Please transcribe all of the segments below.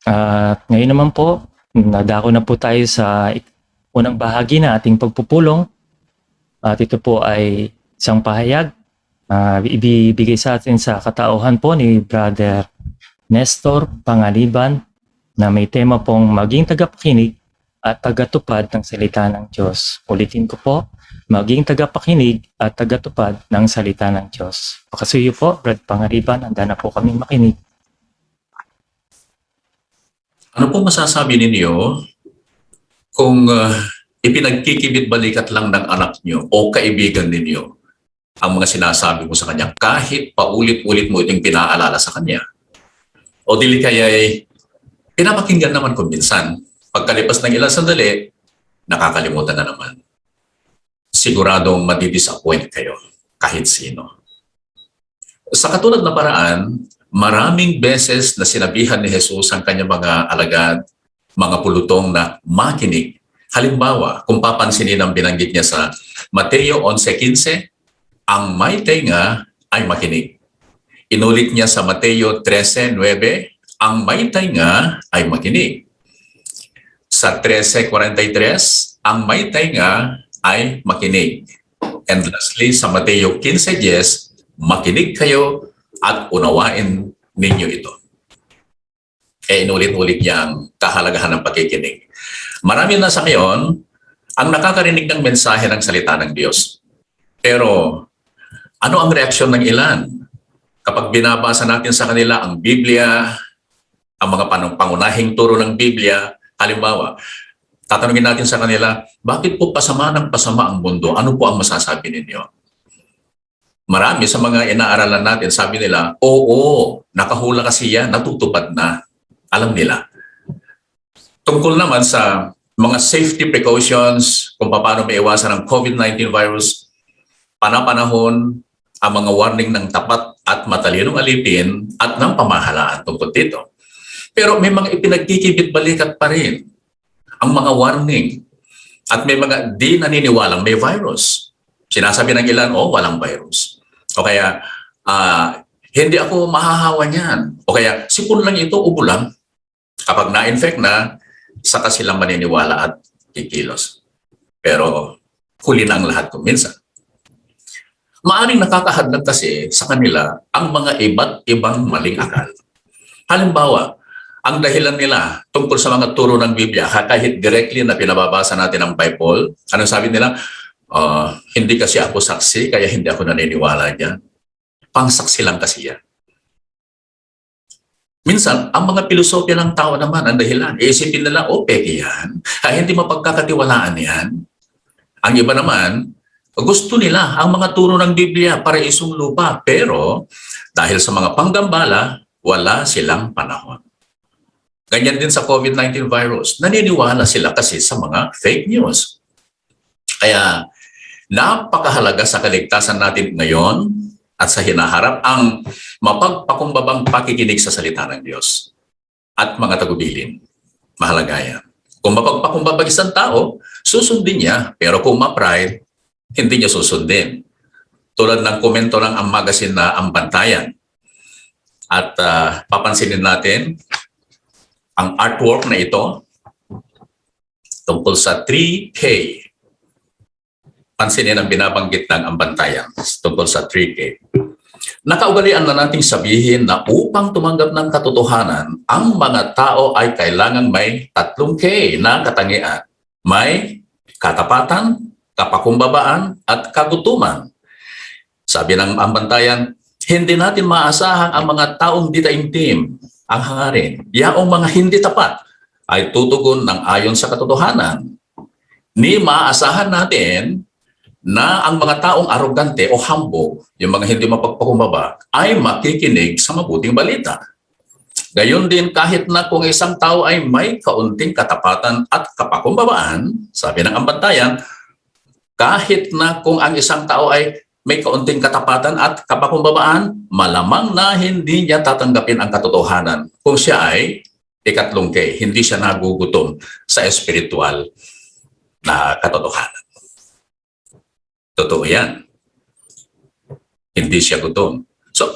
At ngayon naman po, nadako na po tayo sa unang bahagi na ating pagpupulong. At ito po ay isang pahayag ibibigay sa atin sa katauhan po ni Brother Nestor Pangaliban na may tema pong maging tagapakinig at tagatupad ng salita ng Diyos. Ulitin ko po, maging tagapakinig at tagatupad ng salita ng Diyos. Pakasuyo po, Brad Pangaliban, handa na po kaming makinig. Ano po masasabi ninyo kung ipinagkikibit-balikat lang ng anak nyo o kaibigan ninyo ang mga sinasabi mo sa kanya kahit paulit-ulit mo itong pinaalala sa kanya? O dili kaya ay pinapakinggan naman kung minsan. Pagkalipas ng ilang sandali, nakakalimutan na naman. Siguradong madidisappoint kayo kahit sino. Sa katulad na paraan, maraming beses na sinabihan ni Jesus ang kanyang mga alagad, mga pulutong na makinig. Halimbawa, kung papansinin ang binanggit niya sa Mateo 11:15, ang may tenga ay makinig. Inulit niya sa Mateo 13:9, ang may tenga ay makinig. Sa 13:43, ang may tenga ay makinig. And lastly, sa Mateo 15:10, makinig kayo at unawain ninyo ito. Inulit-ulit niya ang kahalagahan ng pakikinig. Marami na sa ngayon ang nakakarinig ng mensahe ng salita ng Diyos. Pero ano ang reaksyon ng ilan kapag binabasa natin sa kanila ang Biblia, ang mga pangunahing turo ng Biblia? Halimbawa, tatanungin natin sa kanila, bakit po pasama ng pasama ang mundo? Ano po ang masasabi ninyo? Marami sa mga inaaralan natin, sabi nila, oo, nakahula kasi yan, natutupad na. Alam nila. Tungkol naman sa mga safety precautions, kung paano maiwasan ang COVID-19 virus, panapanahon ang mga warning ng tapat at matalinong alipin at ng pamahalaan tungkol dito. Pero may mga ipinagkikibit-balikat pa rin ang mga warning at may mga di naniniwalang may virus. Sinasabi ng ilan, walang virus. O kaya, hindi ako mahahawa niyan. O kaya, sipon lang ito, ubo lang. Kapag na-infect na, saka silang maniniwala at kikilos. Pero huli na ang lahat kung minsan. Maaring nakakahadlag kasi sa kanila ang mga iba't ibang maling akal. Halimbawa, ang dahilan nila tungkol sa mga turo ng Biblia, kahit directly na pinababasa natin ang Bible, ano sabi nila? Hindi kasi ako saksi, kaya hindi ako naniniwala diyan. Pangsaksi lang kasi yan. Minsan, ang mga pilosopya ng tao naman, ang dahilan, iisipin nila, peke yan. Hindi mapagkakatiwalaan yan. Ang iba naman, gusto nila ang mga turo ng Biblia para isang lupa. Pero, dahil sa mga panggambala, wala silang panahon. Ganyan din sa COVID-19 virus. Naniniwala sila kasi sa mga fake news. Kaya, napakahalaga sa kaligtasan natin ngayon at sa hinaharap ang mapagpakumbabang pakikinig sa salita ng Diyos at mga tagubilin. Mahalaga yan. Kung mapagpakumbabang isang tao, susundin niya. Pero kung ma-pride, hindi niya susundin. Tulad ng komento ng ang magazine na Ang Bantayan. At papansinin natin ang artwork na ito tungkol sa 3K. Pansinin ang binabanggit ng Ang Bantayan tungkol sa 3K. Nakaugalian na nating sabihin na upang tumanggap ng katotohanan, ang mga tao ay kailangang may 3K na katangian. May katapatan, kapakumbabaan, at kagutuman. Sabi ng Ang Bantayan, hindi natin maasahan ang mga taong di taimtim ang hangarin. Yaong mga hindi tapat ay tutugon ng ayon sa katotohanan. Ni maasahan natin na ang mga taong arogante o humble, yung mga hindi mapagpakumbaba, ay makikinig sa mabuting balita. Gayon din kahit na kung isang tao ay may kaunting katapatan at kapakumbabaan, sabi ng Ang Bantayan, kahit na kung ang isang tao ay may kaunting katapatan at kapakumbabaan, malamang na hindi niya tatanggapin ang katotohanan kung siya ay ikatlong K, hindi siya nagugutom sa espiritual na katotohanan. Totoo yan. Hindi siya gutom. So,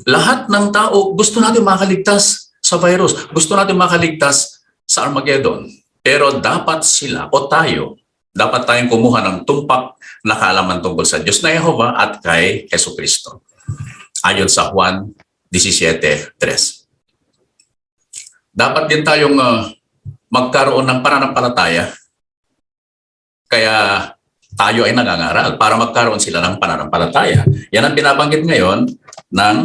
lahat ng tao gusto natin makaligtas sa virus. Gusto natin makaligtas sa Armageddon. Pero dapat sila o tayo, dapat tayong kumuha ng tumpak na kaalaman tungkol sa Diyos na Yehova at kay Jesucristo. Ayon sa Juan 17:3. Dapat din tayong magkaroon ng pananampalataya. Kaya tayo ay nangangaral para magkaroon sila ng pananampalataya. Yan ang binabanggit ngayon ng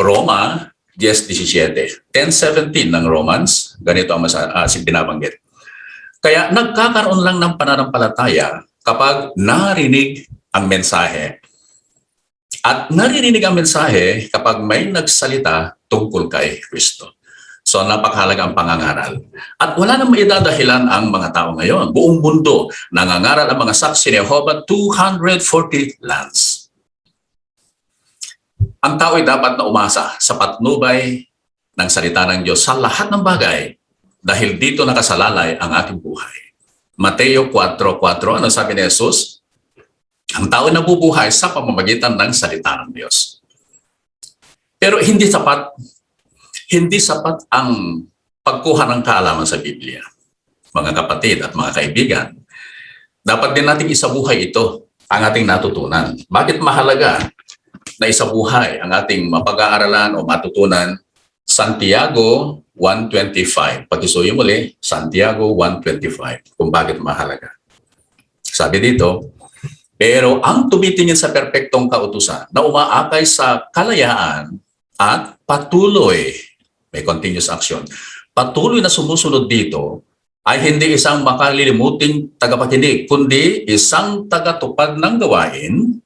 Roma 10:17. 10:17 ng Romans, ganito ang binabanggit. Kaya nagkakaroon lang ng pananampalataya kapag narinig ang mensahe. At naririnig ang mensahe kapag may nagsalita tungkol kay Kristo. So napakahalaga ang pangangaral. At wala nang maidadahilan ang mga tao ngayon. Buong mundo nangangaral ang mga saksi ni Jehovah, 240 lands. Ang tao ay dapat na umasa sa patnubay ng salita ng Diyos sa lahat ng bagay dahil dito nakasalalay ang ating buhay. Mateo 4:4, ano sabi ni Jesus? Ang tao ay nabubuhay sa pamamagitan ng salita ng Diyos. Pero hindi sapat ang pagkuha ng kaalaman sa Biblia. Mga kapatid at mga kaibigan, dapat din nating isabuhay ito, ang ating natutunan. Bakit mahalaga na isabuhay ang ating mapag-aaralan o matutunan? Santiago 1:25. Pag-isuyo muli, Santiago 1:25. Kung bakit mahalaga. Sabi dito, pero ang tumitingin sa perpektong kautusan na umaakay sa kalayaan at patuloy, may continuous action, patuloy na sumusunod dito ay hindi isang makalilimuting tagapakinig, kundi isang tagatupad ng gawain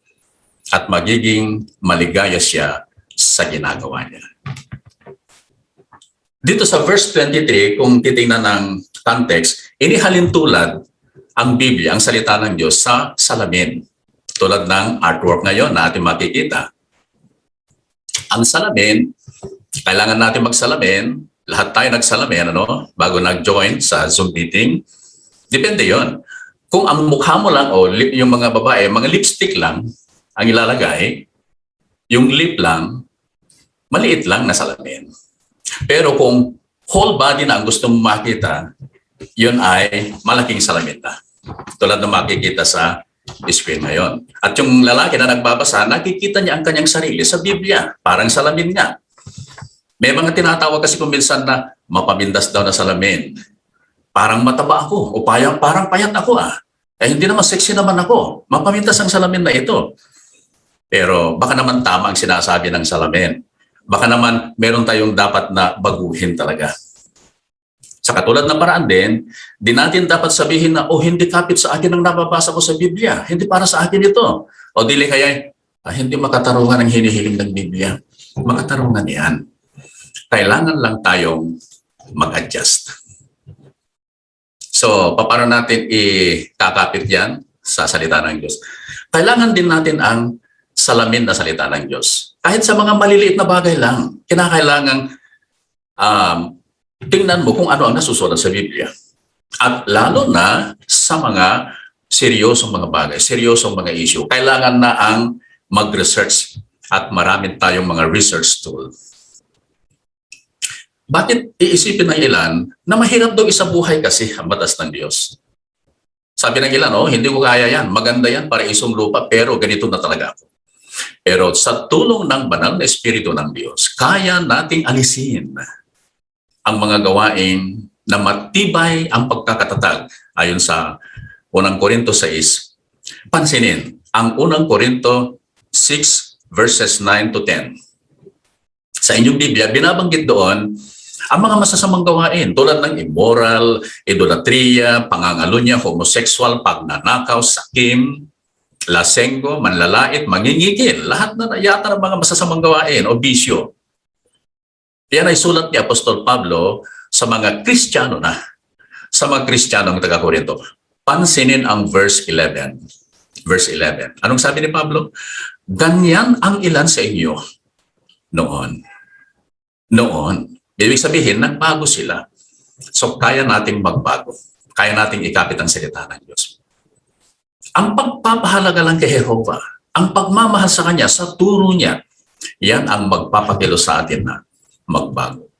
at magiging maligaya siya sa ginagawa niya. Dito sa verse 23, kung titingnan ng context, inihalin tulad ang Biblia, ang salita ng Diyos sa salamin. Tulad ng artwork ngayon na ating makikita. Ang salamin, kailangan natin magsalamin. Lahat tayo nagsalamin, bago nag-join sa Zoom meeting. Depende yon. Kung ang mukha mo lang o yung mga babae, mga lipstick lang ang ilalagay, yung lip lang, maliit lang na salamin. Pero kung whole body na ang gusto mong makita, yun ay malaking salamin na. Tulad ng makikita sa screen ngayon. At yung lalaki na nagbabasa, nakikita niya ang kanyang sarili sa Biblia. Parang salamin niya. May mga tinatawag kasi kung minsan na mapabindas daw na salamin. Parang mataba ako o parang payat ako . Hindi naman sexy naman ako. Mapabindas ang salamin na ito. Pero baka naman tama ang sinasabi ng salamin. Baka naman meron tayong dapat na baguhin talaga. Sa katulad ng paraan din, di natin dapat sabihin na, hindi kapit sa akin ang nababasa ko sa Biblia. Hindi para sa akin ito. O dili kaya, hindi makatarungan ang hinihiling ng Biblia. Makatarungan yan. Kailangan lang tayong mag-adjust. So, paano natin ikakapit yan sa salita ng Diyos? Kailangan din natin ang salamin na salita ng Diyos. Kahit sa mga maliliit na bagay lang, kinakailangan tingnan mo kung ano ang nasusulat sa Biblia. At lalo na sa mga seryosong mga bagay, seryosong mga issue. Kailangan na ang mag-research at marami tayong mga research tool. Bakit iisipin ng ilan na mahirap daw isabuhay kasi ang batas ng Diyos? Sabi ng ilan, hindi ko kaya yan. Maganda yan para isang lupa, pero ganito na talaga ako. Pero sa tulong ng banal na Espiritu ng Diyos, kaya nating alisin ang mga gawain na matibay ang pagkakatatag. Ayon sa 1 Korinto 6, pansinin, ang 1 Korinto 6 verses 9 to 10. Sa inyong Biblia, binabanggit doon ang mga masasamang gawain tulad ng immoral, idolatria, pangangalunya, homosexual, pagnanakaw, sakim, lasenggo, manlalait, mangingigil. Lahat na yata ng mga masasamang gawain o bisyo. Yan ay sulat ni Apostol Pablo sa mga Kristiyano na. Sa mga Kristiyano ng taga-Korinto. Pansinin ang verse 11. Verse 11. Anong sabi ni Pablo? Ganyan ang ilan sa inyo noon. Noon. Ibig sabihin, nagbago sila. So, kaya nating magbago. Kaya nating ikapit ang salita ng Diyos. Ang pagpapahalaga lang kay Jehovah, ang pagmamahal sa Kanya, sa turo Niya, yan ang magpapakilo sa atin na magbago.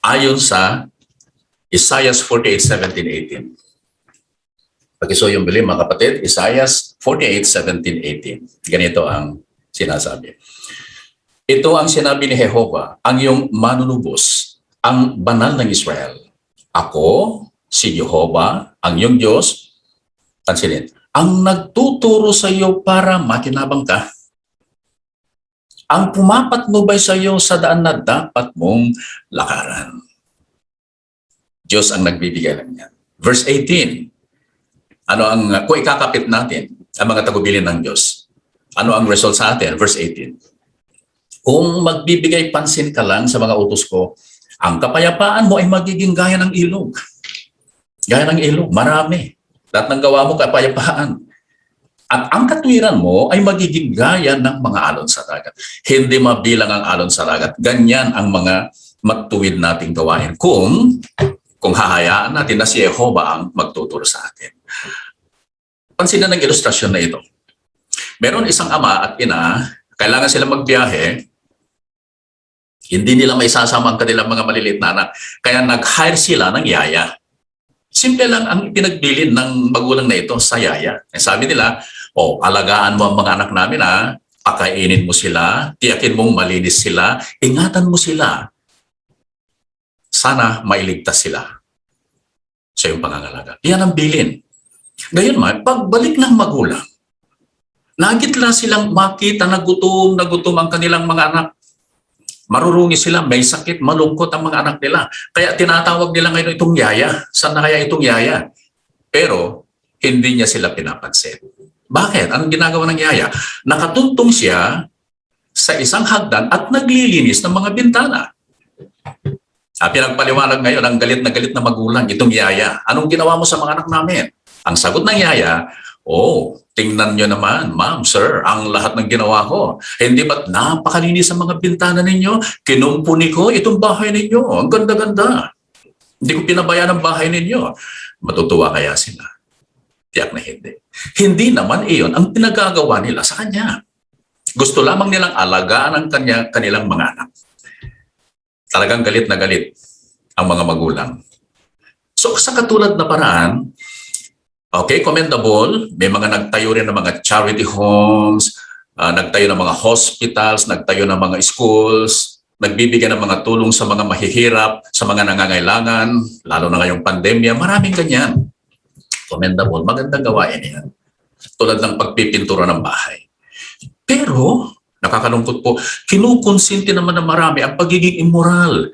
ayon sa Isaiah 48:17-18. Pag-iso yung bili, mga kapatid, Isaiah 48:17-18. Ganito ang sinasabi. Ito ang sinabi ni Jehovah, ang iyong manunubos, ang banal ng Israel. Ako, si Jehovah, ang iyong Diyos, pansinin, ang nagtuturo sa iyo para makinabang ka. Ang pumapatnubay sa iyo sa daan na dapat mong lakaran. Diyos ang nagbibigay lang yan. Verse 18. Kung ikakapit natin ang mga tagubilin ng Diyos, ano ang result sa atin? Verse 18. Kung magbibigay pansin ka lang sa mga utos ko, ang kapayapaan mo ay magiging gaya ng ilog. Gaya ng ilog, marami. Lahat ng gawa mo, kapayapaan. At ang katwiran mo ay magiging gaya ng mga alon sa dagat. Hindi mabilang ang alon sa dagat. Ganyan ang mga matuwid nating gawain. Kung hahayaan natin na si Jehovah ang magtuturo sa atin. Pansinin ng ilustrasyon na ito. Meron isang ama at ina, kailangan sila magbiyahe, hindi nila may sasama ang kanilang mga maliliit na anak. Kaya nag-hire sila ng yaya. Simple lang ang pinagbilin ng magulang na ito sa yaya. Sabi nila, alagaan mo ang mga anak namin pakainin mo sila, tiyakin mong malinis sila, ingatan mo sila. Sana mailigtas sila sa iyong pangangalaga. Yan ang bilin. Ngayon pagbalik ng magulang, nagitla silang makita na gutom ang kanilang mga anak. Marurungi sila, may sakit, malungkot ang mga anak nila. Kaya tinatawag nila ngayon itong yaya. Saan na kaya itong yaya? Pero hindi niya sila pinapansin. Bakit? Anong ginagawa ng yaya? Nakatuntong siya sa isang hagdan at naglilinis ng mga bintana. Pinagpaliwanag ngayon ang galit na magulang, itong yaya. Anong ginawa mo sa mga anak namin? Ang sagot ng yaya, tingnan nyo naman, ma'am, sir, ang lahat ng ginawa ko. Hindi ba't napakalinis ang mga bintana ninyo? Kinumpuni ko itong bahay ninyo. Ang ganda-ganda. Hindi ko pinabayaan ang bahay ninyo. Matutuwa kaya sila? Tiyak na hindi. Hindi naman iyon ang pinagagawa nila sa kanya. Gusto lamang nilang alagaan ang kanilang mga anak. Talagang galit na galit ang mga magulang. So sa katulad na paraan, commendable, may mga nagtayo rin ng mga charity homes, nagtayo ng mga hospitals, nagtayo ng mga schools, nagbibigay ng mga tulong sa mga mahihirap, sa mga nangangailangan, lalo na ngayong pandemya, maraming ganyan. Commendable, magandang gawain yan. Tulad ng pagpipintura ng bahay. Pero, nakakalungkot po, kinukonsinti naman ng marami ang pagiging immoral,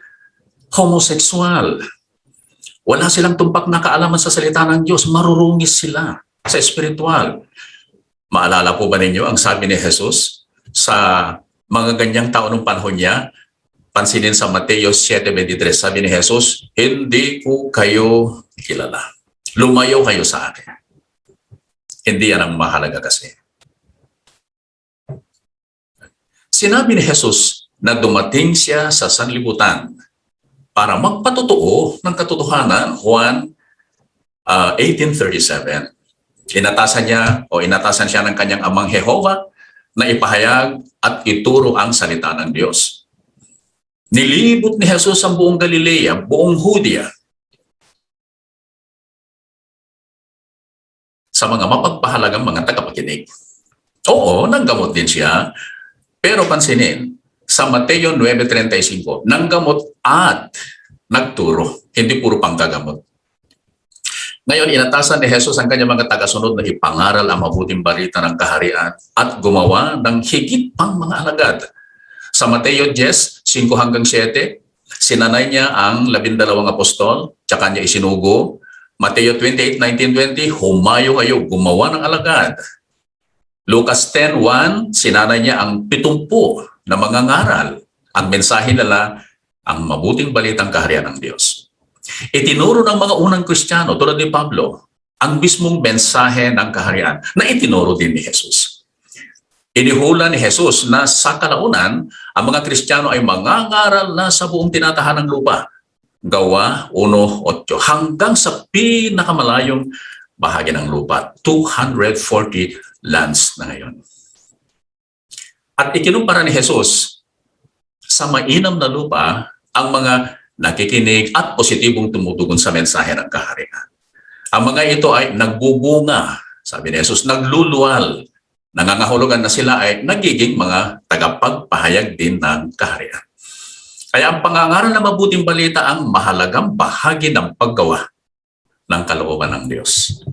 homosexual. Wala silang tumpak na kaalaman sa salita ng Diyos, marurungis sila sa espiritual. Maalala po ba ninyo ang sabi ni Jesus sa mga ganyang tao ng panahon niya? Pansinin sa Mateo 7:23, sabi ni Jesus, hindi ko kayo kilala. Lumayo kayo sa akin. Hindi yan ang mahalaga kasi. Sinabi ni Jesus na dumating siya sa sanlibutan para magpatotoo ng katotohanan. Juan 18:37. Inatasan siya ng kanyang amang Jehovah na ipahayag at ituro ang salita ng Diyos. Nilibot ni Jesus ang buong Galilea, buong Judea, sa mga mapagpahalagang mga tagapakinig. Oo, nanggamot din siya. Pero pansinin, sa Mateo 9:35, nanggamot at nagturo, hindi puro panggagamot. Ngayon, inatasan ni Jesus ang kanyang mga tagasunod na ipangaral ang mabuting balita ng kaharian at gumawa ng higit pang mga alagad. Sa Mateo 10:5-7, sinanay niya ang 12 apostol, tsaka niya isinugo. Mateo 28:19-20, humayo kayo, gumawa ng alagad. Lucas 10:1, sinanay niya ang 70 na mga ngaral. Ang mensahe nila, ang mabuting balitang kaharian ng Diyos. Itinuro ng mga unang Kristiyano tulad ni Pablo ang mismong mensahe ng kaharian na itinuro din ni Jesus. Inihula ni Jesus na sa kalaunan, ang mga Kristiyano ay mangangaral na sa buong tinatahan ng lupa. Gawa 1:8 hanggang sa pinakamalayong bahagi ng lupa, 240 lands na ngayon. At ikinumpara ni Jesus sa mainam na lupa ang mga nakikinig at positibong tumutugon sa mensahe ng kaharian. Ang mga ito ay nagbubunga, sabi ni Jesus, nagluluwal, nangangahulugan na sila ay nagiging mga tagapagpahayag din ng kaharian. Kaya ang pangangaral na mabuting balita ang mahalagang bahagi ng paggawa ng kalooban ng Diyos.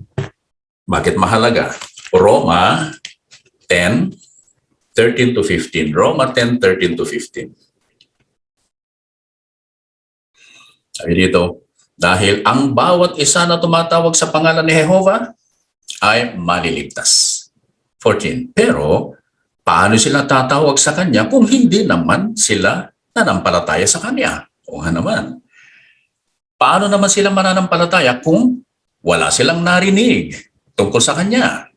Bakit mahalaga? Roma 10:13 to 15. Roma 10:13 to 15. Sabi dito, dahil ang bawat isa na tumatawag sa pangalan ni Jehovah ay maliligtas. 14. Pero, paano sila tatawag sa Kanya kung hindi naman sila nanampalataya sa Kanya? O nga naman. Paano naman sila mananampalataya kung wala silang narinig tungkol sa Kanya?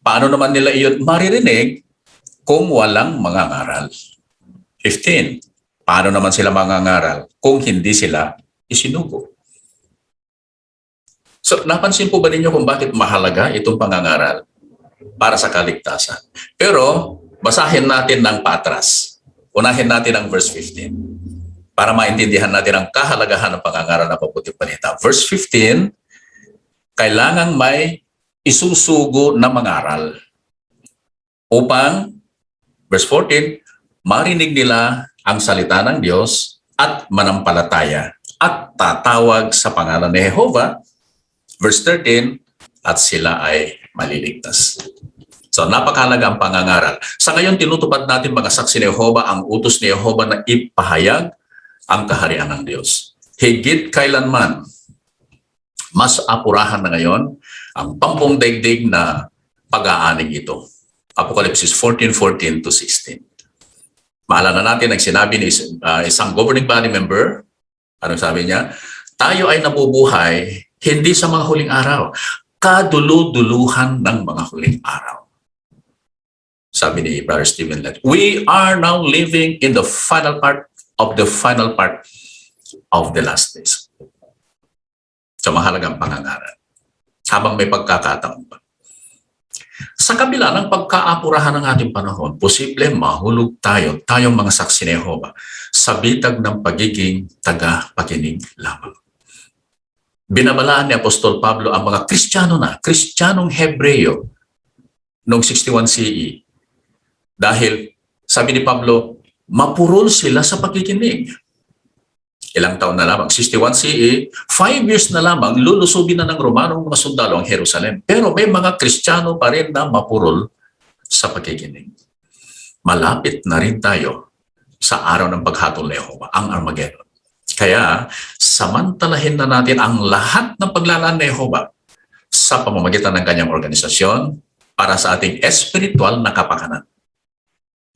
Paano naman nila iyon maririnig kung walang mangangaral? 15. Paano naman sila mangangaral kung hindi sila isinugo? So, napansin po ba ninyo kung bakit mahalaga itong pangangaral para sa kaligtasan? Pero, basahin natin ng patras. Unahin natin ang verse 15 para maintindihan natin ang kahalagahan ng pangangaral ng mabuting balita. Verse 15, kailangang may isusugo na mangaral upang, verse 14, marinig nila ang salita ng Diyos at manampalataya at tatawag sa pangalan ni Jehovah. Verse 13, at sila ay maliligtas. So napakahalaga ang pangangaral. Sa ngayon, tinutupad natin mga saksi ni Jehovah ang utos ni Jehovah na ipahayag ang kaharian ng Diyos. Higit kailanman, mas apurahan na ngayon ang pampung daigdig na pag-aanig ito. Apocalypse 14:14 to 16. Maalala natin ang sinabi ni isang governing body member. Anong sabi niya? Tayo ay nabubuhay hindi sa mga huling araw, kaduluduluhan ng mga huling araw. Sabi ni Brother Stephen Lett, we are now living in the final part of the last days. So mahalagang pangangaral. Habang may pagkakataon pa. Sa kabila ng pagkaapurahan ng ating panahon, posible mahulog tayong mga saksi ni Jehovah sa bitag ng pagiging taga-pakinig lamang. Binabalaan ni Apostol Pablo ang mga Kristiyanong Hebreo noong 61 CE. Dahil, sabi ni Pablo, mapurol sila sa pakikinig. Ilang taon na lamang, 61 CE, 5 years na lamang, lulusubin na ng Romanong mga sundalo ang Jerusalem. Pero may mga Kristiyano pa rin na mapurol sa pakikinig. Malapit na rin tayo sa araw ng paghatol ni Jehovah, ang Armageddon. Kaya, samantalahin na natin ang lahat ng paglalaan ni Jehovah sa pamamagitan ng kanyang organisasyon para sa ating espiritual na kapakanan.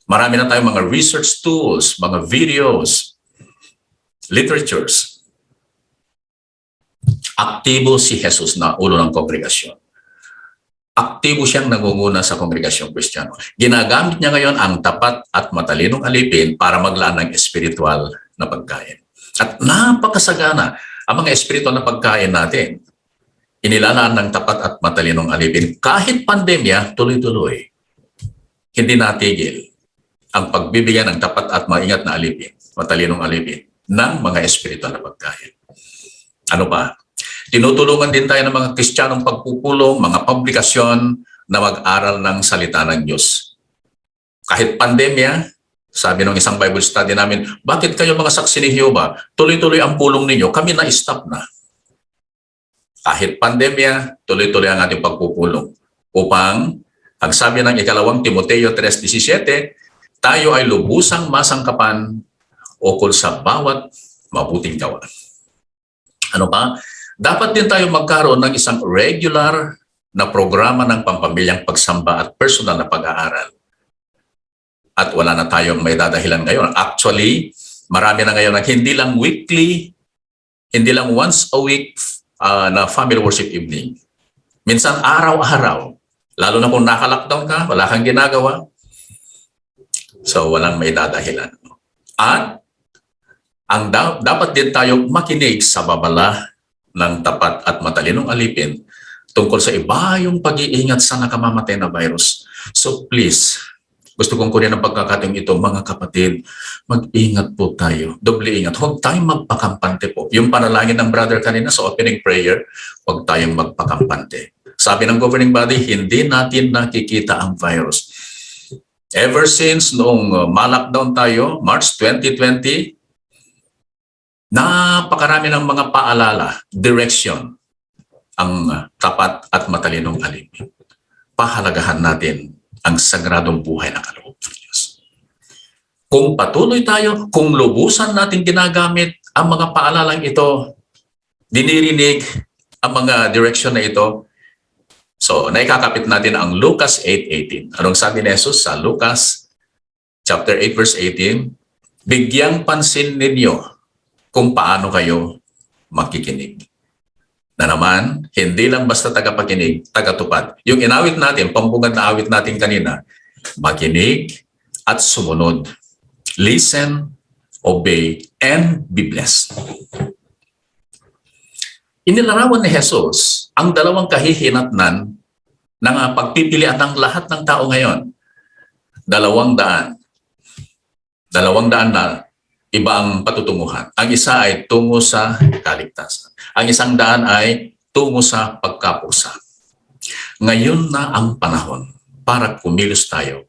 Marami na tayong mga research tools, mga videos, literatures. Aktibo si Jesus na ulo ng kongregasyon. Aktibo siyang nangunguna sa kongregasyong Kristiyano. Ginagamit niya ngayon ang tapat at matalinong alipin para maglaan ng espiritual na pagkain. At napakasagana ang mga espiritual na pagkain natin. Inilalaan ng tapat at matalinong alipin. Kahit pandemya, tuloy-tuloy. Hindi natigil ang pagbibigyan ng tapat at maingat na alipin, matalinong alipin, ng mga espiritual na pagkain. Ano pa? Tinutulungan din tayo ng mga Kristiyanong pagpupulong, mga publikasyon na mag-aral ng salita ng Diyos. Kahit pandemya, sabi ng isang Bible study namin, bakit kayo mga saksi ni Jehovah, tuloy-tuloy ang pulong ninyo, kami na-stop na. Kahit pandemya, tuloy-tuloy ang ating pagpupulong. Upang, ang sabi ng 2 Timoteo 3:17, tayo ay lubusang masangkapan ukol sa bawat mabuting gawa. Ano pa? Dapat din tayo magkaroon ng isang regular na programa ng pampamilyang pagsamba at personal na pag-aaral. At wala na tayong may dadahilan ngayon. Actually, marami na ngayon na hindi lang weekly, hindi lang once a week na family worship evening. Minsan araw-araw. Lalo na kung naka-lockdown ka, wala kang ginagawa. So, walang may dadahilan. At dapat din tayo makinig sa babala ng tapat at matalinong alipin tungkol sa iba yung pag-iingat sa nakamamatay na virus. So please, Gusto kong kunin ang pagkakataong ito, mga kapatid, mag-ingat po tayo. Doble ingat. Huwag tayong magpakampante po. Yung panalangin ng brother kanina sa opening prayer, huwag tayong magpakampante. Sabi ng governing body, hindi natin nakikita ang virus. Ever since noong ma-lockdown tayo, March 2020, napakarami ng mga paalala, direction, ang tapat at matalinong alipin. Pahalagahan natin ang sagradong buhay na kaloob ng Diyos. Kung patuloy tayo, kung lubusan natin ginagamit ang mga paalalang ito, dinirinig ang mga direction na ito, so naikakapit natin ang Lucas 8:18. Anong sabi ni Jesus sa Lucas chapter 8 verse 18? Bigyang pansin ninyo kung paano kayo makikinig. Na naman, hindi lang basta tagapakinig, tagatupad. Yung inawit natin, pambungad na awit natin kanina, makinig at sumunod. Listen, obey, and be blessed. Inilarawan ni Jesus ang dalawang kahihinatnan ng pagpipilian ng lahat ng tao ngayon. 200 na iba ang patutunguhan. Ang isa ay tungo sa kaligtasan. Ang isang daan ay tungo sa pagkapusa. Ngayon na ang panahon para kumilos tayo.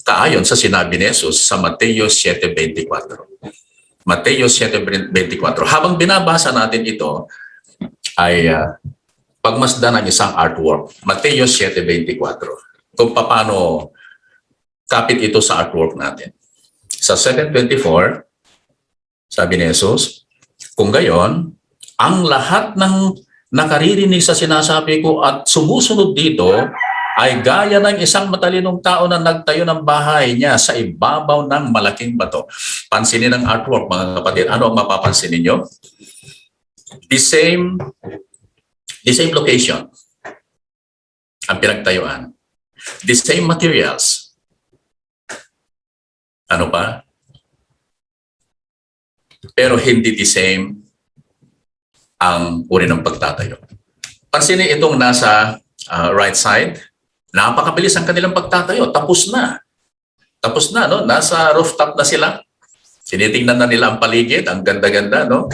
Kaayon sa sinabi ni Jesus sa Mateo 7:24. Mateo 7:24. Habang binabasa natin ito, ay pagmasdan ng isang artwork. Mateo 7:24. Kung paano kapit ito sa artwork natin. Sa 7:24, sabi ni Jesus, kung gayon, ang lahat ng nakaririnig sa sinasabi ko at sumusunod dito ay gaya ng isang matalinong tao na nagtayo ng bahay niya sa ibabaw ng malaking bato. Pansinin ang artwork, mga kapatid. Ano ang mapapansin ninyo? The same location ang pinagtayuan. The same materials. Ano pa? Pero hindi the same ang uri ng pagtatayo. Pansinin itong nasa right side. Napakabilis ang kanilang pagtatayo. Tapos na. Tapos na, no? Nasa rooftop na sila. Tinitingnan na nila ang paligid. Ang ganda-ganda, no?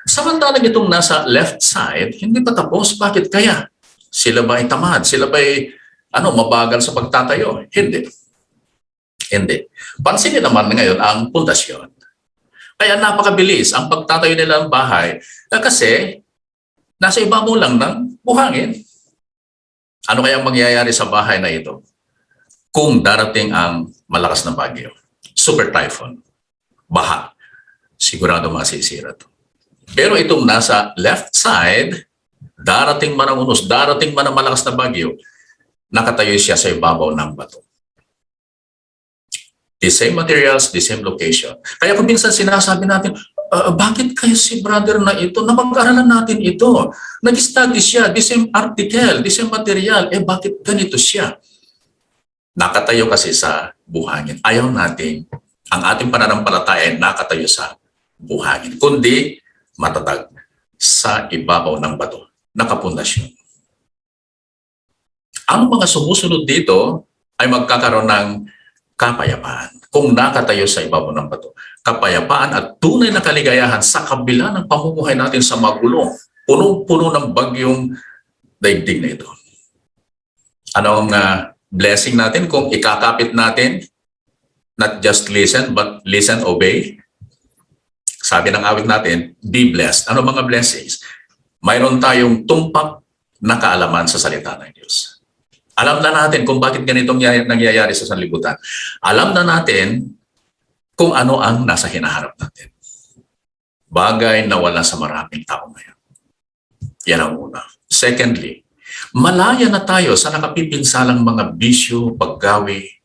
Samantalang itong nasa left side, hindi pa tapos. Bakit kaya? Sila ba ay tamad? Sila ba ay mabagal sa pagtatayo? Hindi. Hindi. Pansinin naman ngayon ang pundasyon. Kaya napakabilis ang pagtatayo nila ng bahay kasi nasa ibabaw lang ng buhangin. Ano kaya mangyayari sa bahay na ito kung darating ang malakas na bagyo? Super typhoon, baha, sigurado masisira ito. Pero itong nasa left side, darating man ang unos, darating man ang malakas na bagyo, nakatayo siya sa ibabaw ng bato. The same materials, the same location. Kaya kung minsan sinasabi natin, bakit kayo si brother na ito? Napag-aralan natin ito. Nag-study siya, the same article, the same material. Bakit ganito siya? Nakatayo kasi sa buhangin. Ayaw natin ang ating pananampalataya ay nakatayo sa buhangin. Kundi matatag sa ibabaw ng bato. Nakapundasyon. Ang mga sumusunod dito ay magkakaroon ng kapayapaan kung nakatayo sa ibabaw ng bato. Kapayapaan at tunay na kaligayahan sa kabila ng pamumuhay natin sa magulong, punong-puno ng bagyong daigdig na ito. Anong blessing natin kung ikakapit natin, not just listen, but listen, obey? Sabi ng awit natin, be blessed. Ano mga blessings? Mayroon tayong tumpak na kaalaman sa salita ng Diyos. Alam na natin kung bakit ganitong nangyayari sa sanlibutan. Alam na natin kung ano ang nasa hinaharap natin. Bagay na wala sa maraming tao ngayon. Yan ang una. Secondly, malaya na tayo sa nakapipinsalang mga bisyo, paggawi,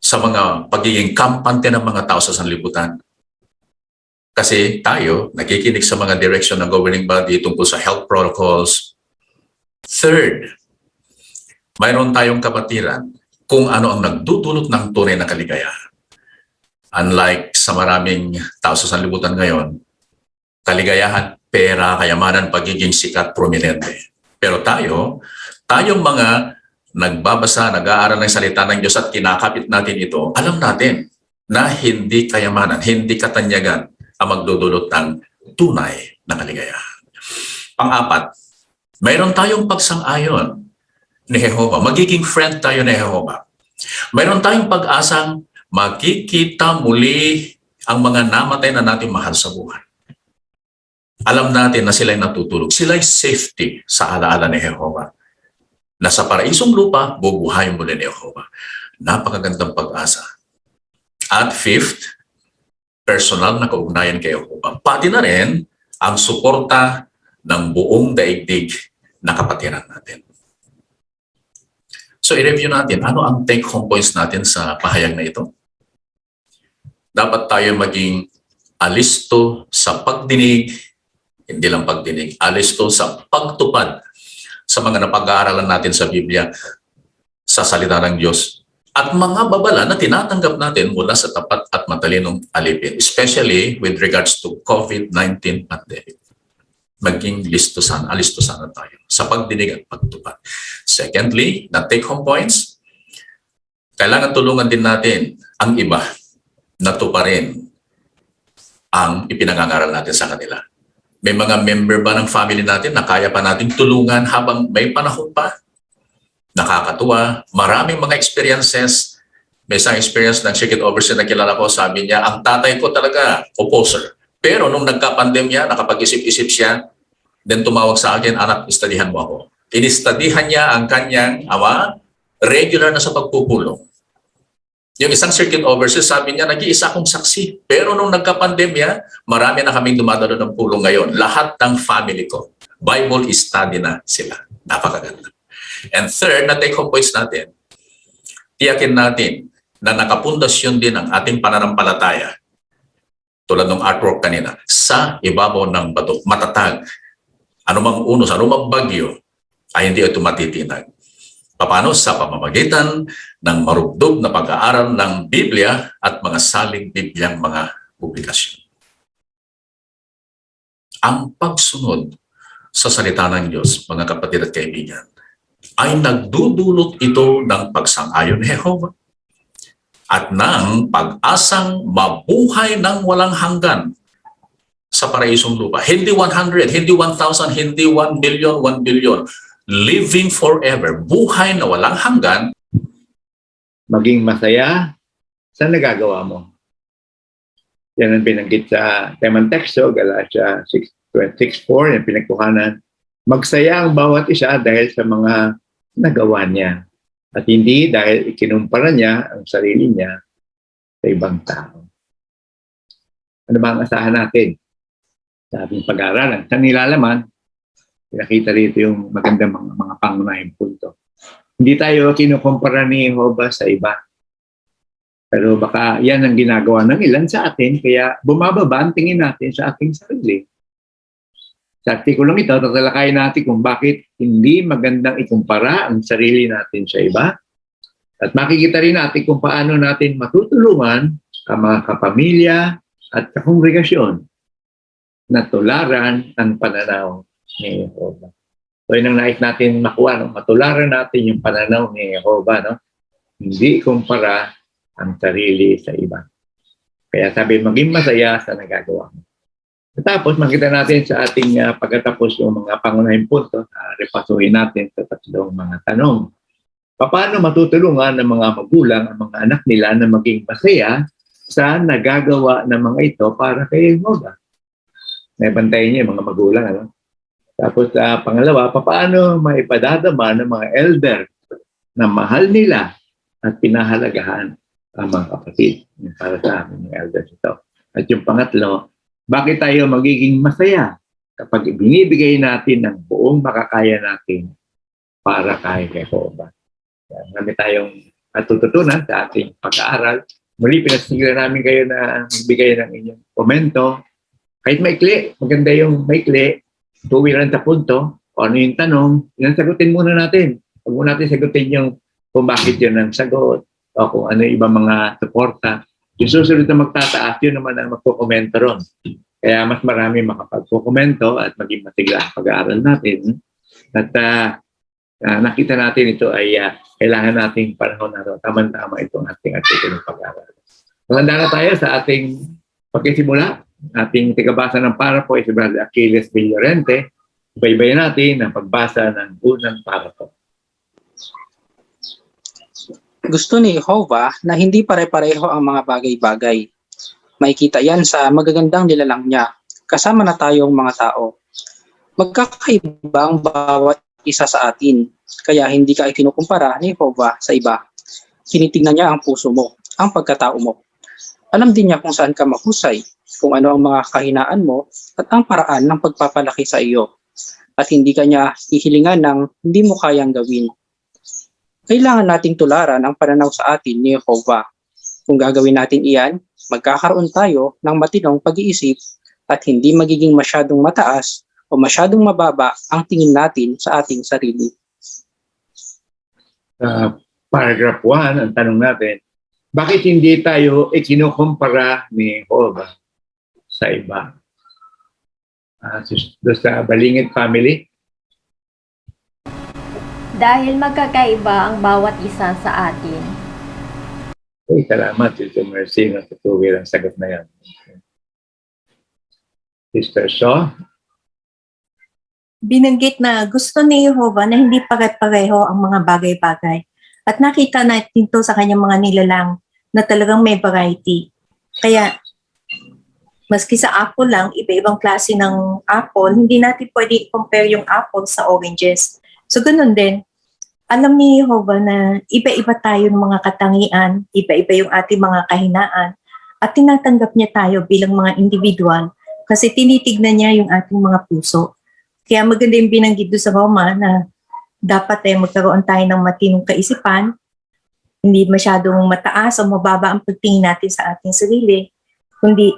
sa mga pagiging kampante ng mga tao sa sanlibutan. Kasi tayo, nakikinig sa mga direction ng governing body tungkol sa health protocols. Third, mayroon tayong kapatiran kung ano ang nagdudulot ng tunay na kaligayahan. Unlike sa maraming tao sa sanlibutan ngayon, kaligayahan, pera, kayamanan, pagiging sikat, prominente. Pero tayong mga nagbabasa, nag-aaral ng salita ng Diyos at kinakapit natin ito, alam natin na hindi kayamanan, hindi katanyagan ang magdudulot ng tunay na kaligayahan. Pang-apat, mayroon tayong pagsang-ayon ni Jehovah. Magiging friend tayo ni Jehovah. Mayroon tayong pag-asang makikita muli ang mga namatay na natin mahal sa buhay. Alam natin na sila'y natutulog. Sila'y safety sa alaala ni Jehovah. Na sa paraisong lupa, bubuhayin muli ni Jehovah. Napakagandang pag-asa. At fifth, personal na kaugnayan kay Jehovah. Pati na rin ang suporta ng buong daigdig na kapatiran natin. So, i-review natin, ano ang take-home points natin sa pahayag na ito? Dapat tayo maging alisto sa pagdinig, hindi lang pagdinig, alisto sa pagtupad sa mga napag-aaralan natin sa Biblia, sa salita ng Diyos, at mga babala na tinatanggap natin mula sa tapat at matalinong alipin, especially with regards to COVID-19 pandemic. Maging alisto sana tayo sa pagdinig at pagtupad. Secondly, na take-home points, kailangan tulungan din natin ang iba na tuparin ang ipinangangaral natin sa kanila. May mga member ba ng family natin na kaya pa nating tulungan habang may panahon pa? Nakakatuwa. Maraming mga experiences. May isang experience ng Circuit Overseer na kilala ko, sabi niya, ang tatay ko talaga, opposer. Pero nung nagka-pandemya, nakapag-isip-isip siya, then tumawag sa akin, anak, istadihan mo ako. Inistadihan niya ang kanyang ama, regular na sa pagpupulong. Yung isang Circuit Overseer, sabi niya, nag-iisa akong saksi. Pero nung nagka-pandemya, marami na kaming dumadalo ng pulong ngayon. Lahat ng family ko, Bible study na sila. Napakaganda. And third, na take-home points natin, tiyakin natin na nakapundasyon din ang ating pananampalataya, tulad ng artwork kanina, sa ibabaw ng bato, matatag. Anumang unos, anumang bagyo, ay hindi ito matitinag. Paano? Sa pamamagitan ng marugdog na pag-aaral ng Biblia at mga saling Bibliang mga publikasyon. Ang pagsunod sa salita ng Diyos, mga kapatid at kaibigan, ay nagdudulot ito ng pagsang-ayon ni Jehovah at ng pag-asang mabuhay ng walang hanggan sa paraisong lupa. Hindi 100, hindi 1,000, hindi 1 million, 1 billion. Living forever, buhay na walang hanggan. Maging masaya sa nagagawa mo. Yan ang binanggit sa temang teksto, Galatia 6:4, yung pinagkuhanan. Magsaya ang bawat isa dahil sa mga nagawa niya. At hindi dahil ikinumpara niya ang sarili niya sa ibang tao. Ano ba ang asahan natin sa ating pag-aaralan? Sa nilalaman, pinakita rito yung magandang mga pangunahing punto. Hindi tayo kinukumpara ni Jehovah sa iba. Pero baka yan ang ginagawa ng ilan sa atin, kaya bumababa ang tingin natin sa ating sarili. Sa artikulong ito, tatalakayin natin kung bakit hindi magandang ikumpara ang sarili natin sa iba. At makikita rin natin kung paano natin matutulungan ang mga kapamilya at kakongregasyon na tularan ang pananaw ni Jehovah. So yun ang nais natin makuha, no? Matularan natin yung pananaw ni Jehovah, no? Hindi kumpara ang sarili sa iba. Kaya sabi, maging masaya sa nagagawa mo. Tapos makita natin sa ating pagkatapos yung mga pangunahing punto, repasuhin natin sa tatlong mga tanong. Paano matutulungan ng mga magulang ang mga anak nila na maging masaya sa nagagawa ng mga ito para kay Jehovah? Naibantayan niya yung mga magulang, ano? Tapos pangalawa, paano maipadadama ng mga elder na mahal nila at pinahalagahan ang mga kapatid para sa amin ng elders ito. At yung pangatlo, bakit tayo magiging masaya kapag binibigay natin ang buong makakaya natin para kay Jehovah? Marami tayong natututunan sa ating pag-aaral. Muli, pinasigilan namin kayo na magbigay ng inyong komento. Kahit maikli, maganda yung maikli, tuwiran sa punto, o ano yung tanong, sagutin muna natin. Huwag muna natin sagutin yung kung bakit yun ang sagot, o kung ano yung ibang mga suporta. Yung susunod na magtataas, yun naman ang magkukomento ron. Kaya mas marami makapagkukomento at maging matigla ang pag-aaral natin. At nakita natin ito ay kailangan nating panahon na ito. Tama-tama itong ating artikulo ng pag-aaral. So, handa na tayo sa ating pagkisimula. Ating tigabasa ng parapo ay si Brother Achilles Villorente. Ibaybayin natin ang pagbasa ng unang parapo. Gusto ni Jehovah na hindi pare-pareho ang mga bagay-bagay. Makikita yan sa magagandang nilalang niya, kasama na tayong mga tao. Magkakaiba ang bawat isa sa atin, kaya hindi ka ikinukumpara ni Jehovah sa iba. Tinitingnan niya ang puso mo, ang pagkatao mo. Alam din niya kung saan ka mahusay, kung ano ang mga kahinaan mo, at ang paraan ng pagpapalaki sa iyo. At hindi ka niya hihilingan ng hindi mo kayang gawin. Kailangan nating tularan ang pananaw sa atin ni Jehovah. Kung gagawin natin iyan, magkakaroon tayo ng matinong pag-iisip at hindi magiging masyadong mataas o masyadong mababa ang tingin natin sa ating sarili. Paragraph 1, ang tanong natin, bakit hindi tayo ikinukumpara ni Jehovah sa iba? Sa Balingit family, Dahil magkakaiba ang bawat isa sa atin. okay, salamat, Sister Mercy, natutuwid ang sagot na yan. Sister Shaw, Binanggit na gusto ni Jehovah na hindi pare-pareho ang mga bagay-bagay. At nakita natin ito sa kanyang mga nilalang na talagang may variety. Kaya, maski sa apple lang, iba-ibang klase ng apple, hindi natin pwede compare yung apple sa oranges. So, ganun din. Alam ni Jehovah na iba-iba tayo ng mga katangian, iba-iba yung ating mga kahinaan, at tinatanggap niya tayo bilang mga individual kasi tinitignan niya yung ating mga puso. Kaya maganda yung binanggit doon sa Roma na dapat magkaroon tayo ng matinong kaisipan, hindi masyadong mataas o mababa ang pagtingin natin sa ating sarili, kundi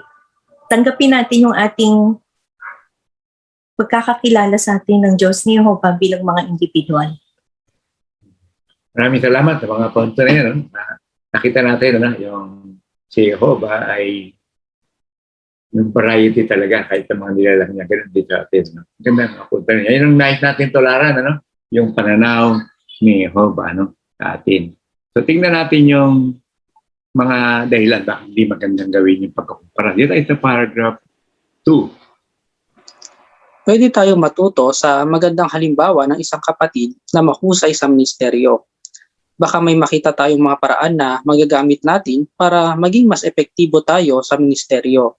tanggapin natin yung ating pagkakakilala sa atin ng Diyos ni Jehovah bilang mga individual. maraming salamat sa mga punto na yan. Nakita natin yung si Jehovah ay yung variety talaga kahit sa mga nilalang niya. Ganun din sa atin. Ganda ang punto na yan. Yun ang nais natin tularan, yung pananaw ni Jehovah sa atin. So tingnan natin yung mga dahilan bakit hindi magandang gawin yung pagkukumpara. Dito ay sa paragraph 2. Pwede tayong matuto sa magandang halimbawa ng isang kapatid na mahusay sa ministeryo. Baka may makita tayong mga paraan na magagamit natin para maging mas epektibo tayo sa ministeryo.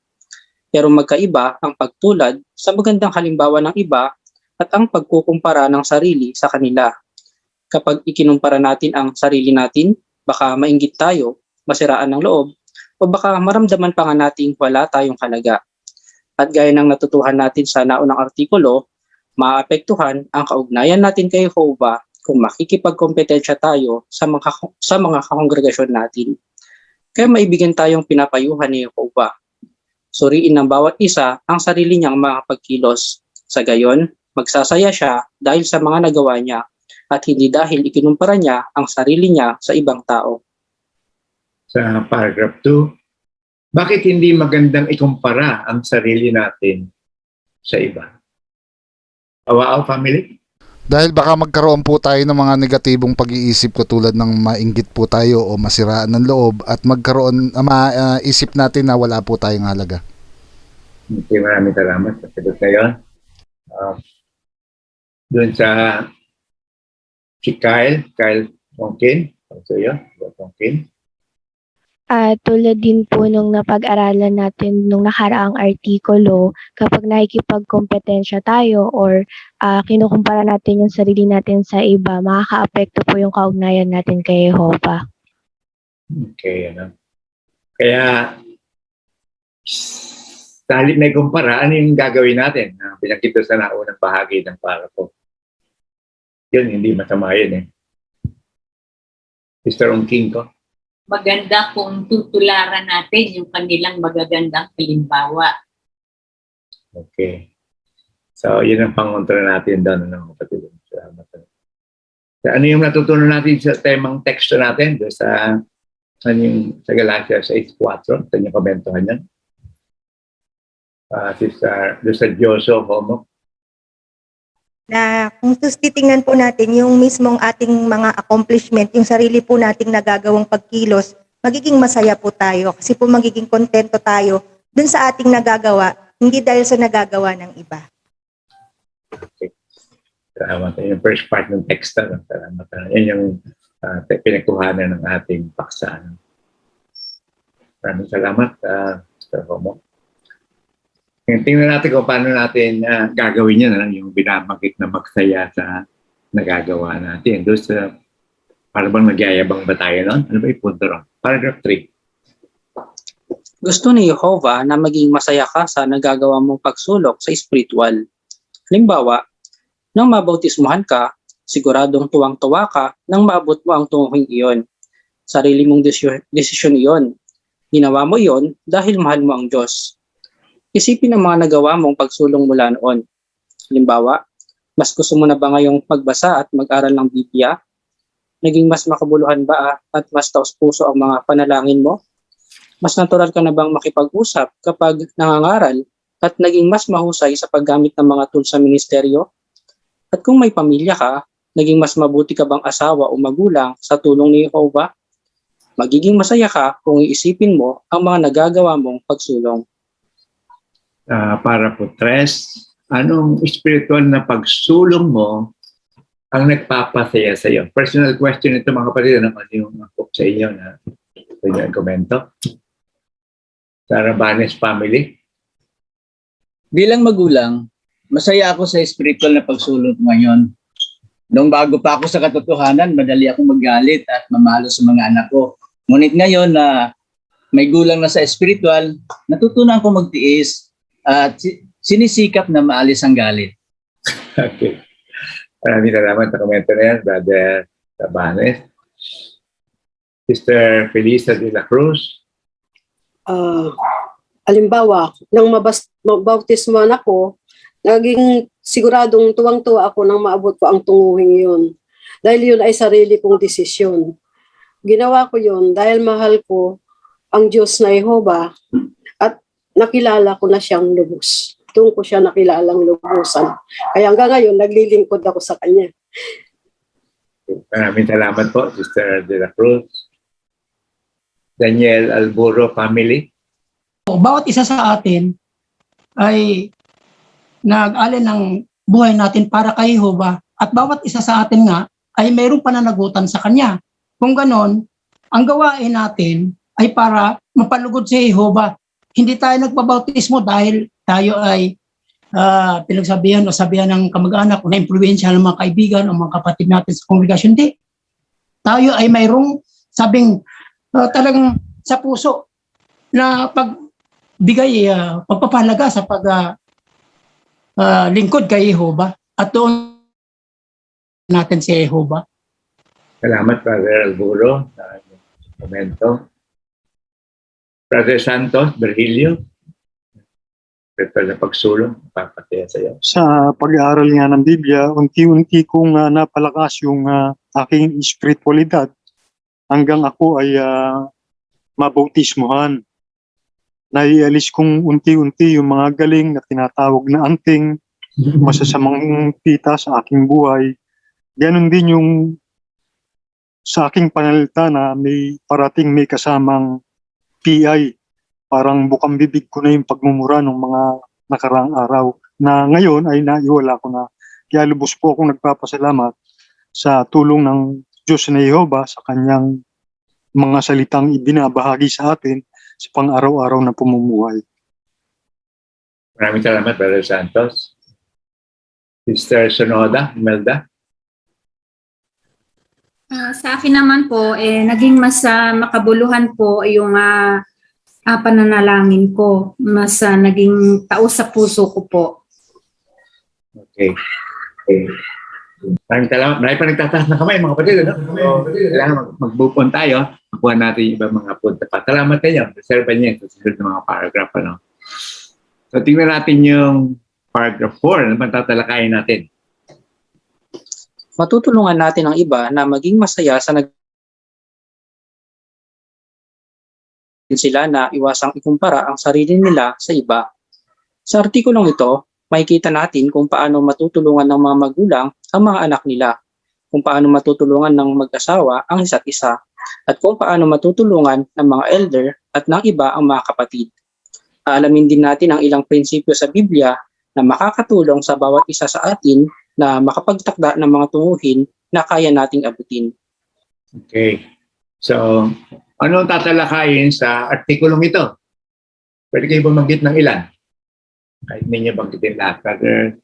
Pero magkaiba ang pagtulad sa magandang halimbawa ng iba at ang pagkukumpara ng sarili sa kanila. Kapag ikinumpara natin ang sarili natin, baka mainggit tayo, masiraan ng loob, o baka maramdaman pa nga nating wala tayong halaga. At gaya ng natutuhan natin sa naunang artikulo, maapektuhan ang kaugnayan natin kay Jehovah kung makikipagkompetensya tayo sa mga kongregasyon natin. Kaya maibigyan tayong pinapayuhan ni Jehovah. Suriin ng bawat isa ang sarili niyang mga pagkilos. Sa gayon, magsasaya siya dahil sa mga nagawa niya at hindi dahil ikinumpara niya ang sarili niya sa ibang tao. Sa paragraph 2, bakit hindi magandang ikumpara ang sarili natin sa iba? Awaaw family? Dahil baka magkaroon po tayo ng mga negatibong pag-iisip katulad ng mainggit po tayo o masiraan ng loob at magkaroon, maisip natin na wala po tayong halaga. Okay, maraming salamat sa sagot na yun. Doon sa si Kyle Tonkin. So yun, Tonkin. Tulad din po nung napag-aralan natin nung nakaraang artikulo, kapag nakikipagkompetensya tayo or kinukumpara natin yung sarili natin sa iba, makaka-apekto po yung kaugnayan natin kay Jehovah. Okay, Kaya, sa halip na ikumpara, ano yung gagawin natin? Pinakita sa naunang bahagi ng parapo. Yun, hindi masama yun Mr. Ongking ko. Maganda kung tutularan natin yung kanilang magagandang halimbawa. Okay. So, yun ang pangontra natin doon, kapatid. Salamat. So, ano yung natutunan natin sa temang teksto natin? Doon sa Galatia 6:4, sa inyong komentohan yan. Doon sa Diyos o Homo. na kung titingnan po natin yung mismong ating mga accomplishment, yung sarili po nating nagagawang pagkilos, magiging masaya po tayo kasi po magiging kontento tayo dun sa ating nagagawa, hindi dahil sa nagagawa ng iba. Salamat. Yung first part ng text. Salamat. Yan yung pinagkuhanan ng ating paksa. Maraming salamat, Mr. Homo. Tingnan natin kung paano natin gagawin yan, yung binabanggit na magsaya sa nagagawa natin. Doon sa, para bang nagyayabang ba tayo nun? Ano ba yung punto ron? Paragraph 3. Gusto ni Jehovah na maging masaya ka sa nagagawa mong pagsulok sa spiritual. Halimbawa, nang mabautismuhan ka, siguradong tuwang-tuwa ka nang maabot mo ang tungkuing iyon. Sarili mong desisyon iyon. Ginawa mo iyon dahil mahal mo ang Diyos. Isipin ang mga nagawa mong pagsulong mula noon. Halimbawa, mas gusto mo na ba ngayong magbasa at mag-aral ng Biblia? Naging mas makabuluhan ba at mas taos-puso ang mga panalangin mo? Mas natural ka na bang makipag-usap kapag nangangaral at naging mas mahusay sa paggamit ng mga tools sa ministeryo? At kung may pamilya ka, naging mas mabuti ka bang asawa o magulang sa tulong ni Jehovah? Magiging masaya ka kung iisipin mo ang mga nagagawa mong pagsulong. Para po, Tres, anong spiritual na pagsulong mo ang nagpapasaya sa iyo? Personal question ito mga kapatid, ano yung ako sa inyo na pwede komento? Sa Rabanes family? Bilang magulang, masaya ako sa spiritual na pagsulong ngayon. Noong bago pa ako sa katotohanan, madali akong magalit at mamalo sa mga anak ko. Ngunit ngayon na may gulang na sa spiritual, natutunan ko magtiis at sinisikap na maalis ang galit. Okay. Maraming salamat sa komento na yan, Brother Rabanes. Sister Felisa de la Cruz. Halimbawa, nang mabautismuhan ako, naging siguradong tuwang-tuwa ako nang maabot ko ang tunguhing yun. Dahil yun ay sarili kong desisyon. Ginawa ko yun dahil mahal ko ang Diyos na Jehovah at nakilala ko na siyang lubos. Doon ko siya nakilalang lubusan. Kaya hanggang ngayon, naglilingkod ako sa Kanya. Maraming salamat po, Sister de la Cruz. Daniel Alburo family. Bawat isa sa atin ay nag-alin ng buhay natin para kay Jehovah at bawat isa sa atin nga ay mayroong pananagutan sa Kanya. Kung ganon, ang gawain natin ay para mapalugod si Jehovah. Hindi tayo nagbabautismo dahil tayo ay pinagsabihan o sabihan ng kamag-anak o na-impluensya ng mga kaibigan o mga kapatid natin sa kongregasyon. Hindi. Tayo ay mayroong sabing talagang sa puso na pagbigay, pagpapahalaga sa lingkod kay Jehovah at doon natin si Jehovah. Salamat, Brother Alburo, sa komento. Brother Santos, Virgilio, spiritual na pagsulong, papataya sa iyo. Sa pag-aaral nga ng Biblia, unti-unti kong napalakas yung aking spiritualidad hanggang ako ay mabautismuhan. Naialis kong unti-unti yung mga galing na tinatawag na anting, masasamang pita sa aking buhay. Ganon din yung sa aking panalita na may kasamang PI. Parang bukang bibig ko na yung pagmumura ng mga nakaraang araw na ngayon ay naiwala ko na. Kaya lubos po akong nagpapasalamat sa tulong ng Diyos na Jehovah sa kanyang mga salitang ibinabahagi sa atin sa pang-araw-araw na pamumuhay. Maraming salamat, Brother Santos. Sister Sonoda, Imelda. Sa akin naman po, naging mas makabuluhan po yung pananalangin ko. Mas naging taos sa puso ko po. Okay. Maraming salamat. Marami pa nagtataas na kamay, mga kapatid. Ano? Kailangan mag-move on tayo. Makuha natin yung ibang mga punta pa. Salamat kayo. Reserve niyo sa susunod ng mga paragraph. Ano? So, tingnan natin yung paragraph 4. Ano bang tatalakayin natin? Matutulungan natin ang iba na maging masaya sa sila na iwasang ikumpara ang sarili nila sa iba. Sa artikulong ito, makikita natin kung paano matutulungan ng mga magulang ang mga anak nila, kung paano matutulungan ng mag-asawa ang isa't isa, at kung paano matutulungan ng mga elder at ng iba ang mga kapatid. Aalamin din natin ang ilang prinsipyo sa Biblia na makakatulong sa bawat isa sa atin na makapagtakda ng mga tunguhin na kaya nating abutin. Okay. So, ano ang tatalakayin sa artikulong ito? Pwede kayo bumanggit ng ilan? Kahit hindi niyo banggitin lahat. Brother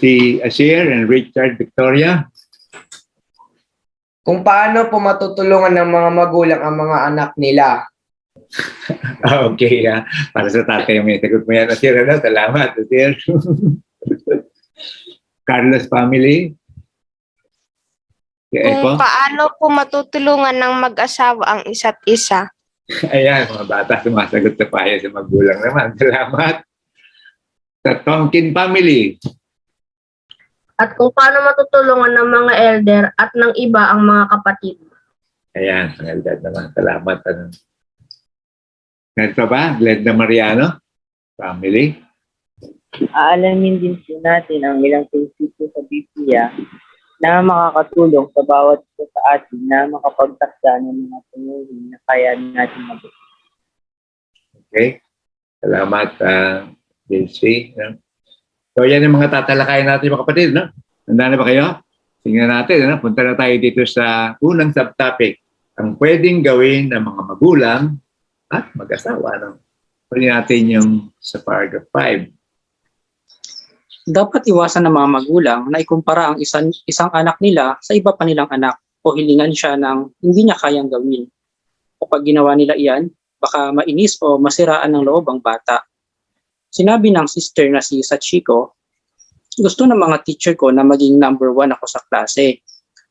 si Asir and Richard Victoria. Kung paano po matutulungan ng mga magulang ang mga anak nila. Okay, para sa tatay yung may sagot mo yan. Asir, salamat, Asir. Carlos family. Kung paano po matutulungan ng mag-asawa ang isa't isa. Ayan, mga bata sumasagot sa payo sa magulang naman. Salamat. Sa Tonkin family. At kung paano matutulungan ng mga elder at ng iba ang mga kapatid. Ayan, ang elder naman. Salamat. Ngayon pa ba? Glenda Mariano family. Aalamin din po natin ang ilang prinsipyo sa Biblia na makakatulong sa bawat isa sa atin na makapagtakda ng mga tunguhin na kaya natin mabuti. Okay. Salamat, JC. So, yan yung mga tatalakayan natin mga kapatid. No? Handa na ba kayo? Tingnan natin. No? Punta na tayo dito sa unang subtopic. Ang pwedeng gawin ng mga magulang at mag-asawa. No? Pwede natin yung sa paragraph 5. Dapat iwasan ng mga magulang na ikumpara ang isang anak nila sa iba pa nilang anak o hilingan siya ng hindi niya kayang gawin. Kapag ginawa nila iyan, baka mainis o masiraan ng loob ang bata. Sinabi ng sister na si Sachiko, gusto ng mga teacher ko na maging number 1 ako sa klase.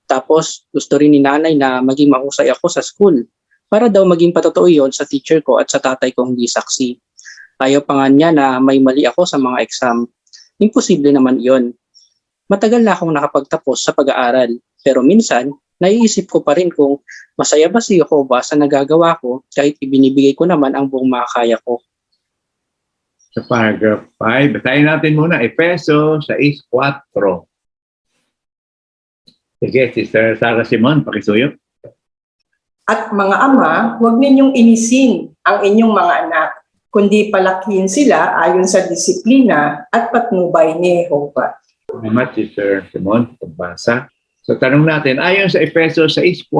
Tapos gusto rin ni nanay na maging mahusay ako sa school para daw maging patotoo yon sa teacher ko at sa tatay kong hindi saksi. Ayaw pa nga niya na may mali ako sa mga exam. Imposible naman iyon. Matagal na akong nakapagtapos sa pag-aaral, pero minsan, naiisip ko pa rin kung masaya ba si Jehovah sa nagagawa ko kahit ibinibigay ko naman ang buong makakaya ko. Sa paragraph 5, basahin natin muna, Efeso 6:4. Sige, Sister Sarah Simon, pakisuyo. At mga ama, huwag ninyong inisin ang inyong mga anak, kundi palakihin sila ayon sa disiplina at patnubay ni Jehovah. Salamat, Sister Simon, pagbasa. So tanong natin, ayon sa Efeso 6:4,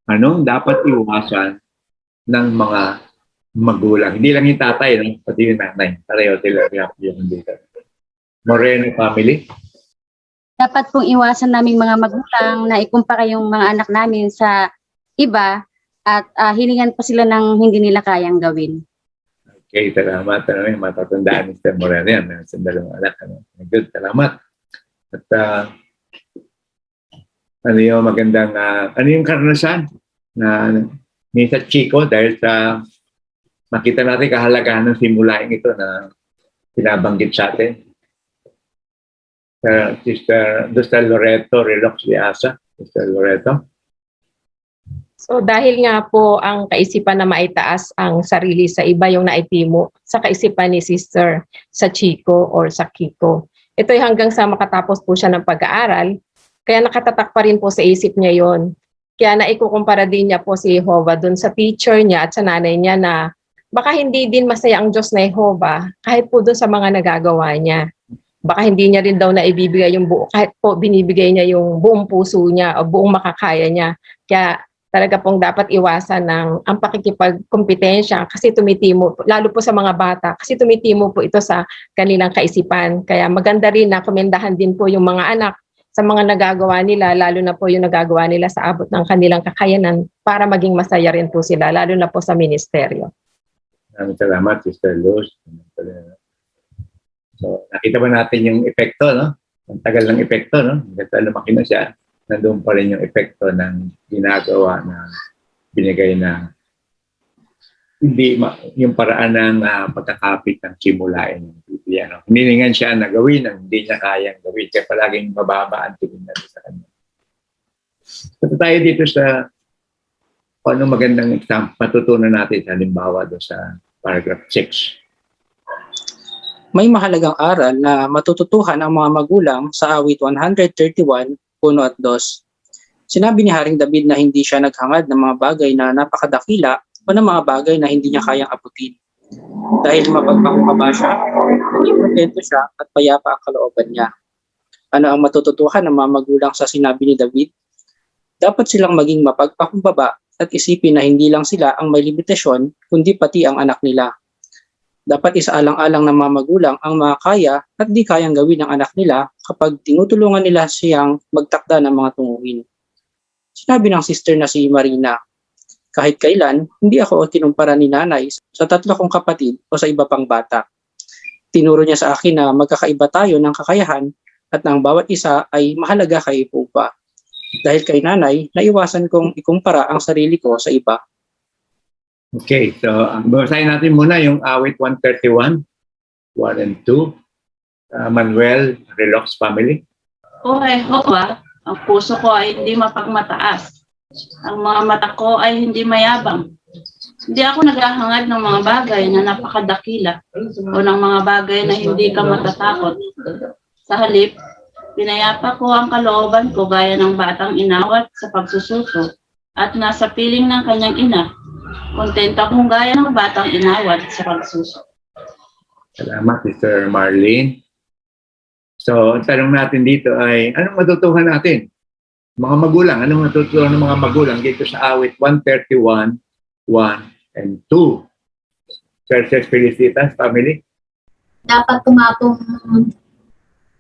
anong dapat iwasan ng mga magulang? Hindi lang yung tatay, no? Pati yung nanay. Pareho sila yung dito. Moreno family. Dapat pong iwasan naming mga magulang na ikumpara yung mga anak namin sa iba at hilingan pa sila ng hindi nila kayang gawin. Okay, salamat. Matatandaan ni Mr. Moreno yan. Sa dalawang anak. Good, salamat. At ano yung magandang, ano yung karanasan na ni Sachiko dahil sa makita natin kahalagahan ng simulaing ito na pinabanggit sa atin. Sister Loreto Relox Liasa. Sister Loreto. So dahil nga po ang kaisipan na maitaas ang sarili sa iba yung naitimo sa kaisipan ni Sister Sachiko or Sakiko. Ito ay hanggang sa makatapos po siya ng pag-aaral, kaya nakatatak pa rin po sa isip niya yon. Kaya naikukumpara din niya po si Jehovah dun sa teacher niya at sa nanay niya na baka hindi din masaya ang Diyos na Jehovah kahit po dun sa mga nagagawa niya. Baka hindi niya rin daw na ibibigay yung buo, kahit po binibigay niya yung buong puso niya o buong makakaya niya. Kaya talaga pong dapat iwasan ng ang pakikipagkompetensya kasi tumitimo, lalo po sa mga bata, kasi tumitimo po ito sa kanilang kaisipan. Kaya maganda rin na komendahan din po yung mga anak sa mga nagagawa nila, lalo na po yung nagagawa nila sa abot ng kanilang kakayanan para maging masaya rin po sila, lalo na po sa ministeryo. Maraming salamat, Sister Luz. So, nakita ba natin yung epekto, no? Ang tagal ng epekto, no? Kasi lumaki na siya. Nandun pa rin yung epekto ng ginagawa na binigay na hindi yung paraan ng pagkakapit ng simulain ng Biblia. No? Hinilingan siya na gawin ang hindi niya kayang gawin. Kaya palaging mababa ang tingin natin sa kanya. So tayo dito sa ano magandang example, patutunan natin halimbawa doon sa paragraph 6. May mahalagang aral na matututuhan ang mga magulang sa awit 131, 1 at 2. Sinabi ni Haring David na hindi siya naghangad ng mga bagay na napakadakila o ng mga bagay na hindi niya kayang abutin. Dahil mapagpakumbaba siya, naging kontento siya at payapa ang kalooban niya. Ano ang matututuhan ng mga magulang sa sinabi ni David? Dapat silang maging mapagpakumbaba at isipin na hindi lang sila ang may limitasyon, kundi pati ang anak nila. Dapat isaalang-alang ng mga magulang ang mga kaya at di kayang gawin ng anak nila kapag tinutulungan nila siyang magtakda ng mga tunguhin. Sinabi ng sister na si Marina, kahit kailan, hindi ako kinumpara ni nanay sa 3 kong kapatid o sa iba pang bata. Tinuro niya sa akin na magkakaiba tayo ng kakayahan at ang bawat isa ay mahalaga kay Pupa. Dahil kay nanay, naiwasan kong ikumpara ang sarili ko sa iba. Okay, so basahin natin muna yung awit 131, 1 and 2. Manuel Relox family. O Jehovah, ang puso ko ay hindi mapagmataas. Ang mga mata ko ay hindi mayabang. Hindi ako naghahangad ng mga bagay na napakadakila o ng mga bagay na hindi ka matatakot. Sa halip, pinayapa ko ang kalooban ko gaya ng batang inawat sa pagsususo at nasa piling ng kanyang ina. Kontento akong gaya ng batang inawat sa pagsuso. Salamat, Sister Marlene. So, ang tanong natin dito ay, anong matutuhan natin? Mga magulang, anong matutuhan ng mga magulang dito sa awit 131, 1 and 2? Churches Felicitas family? Dapat tumapong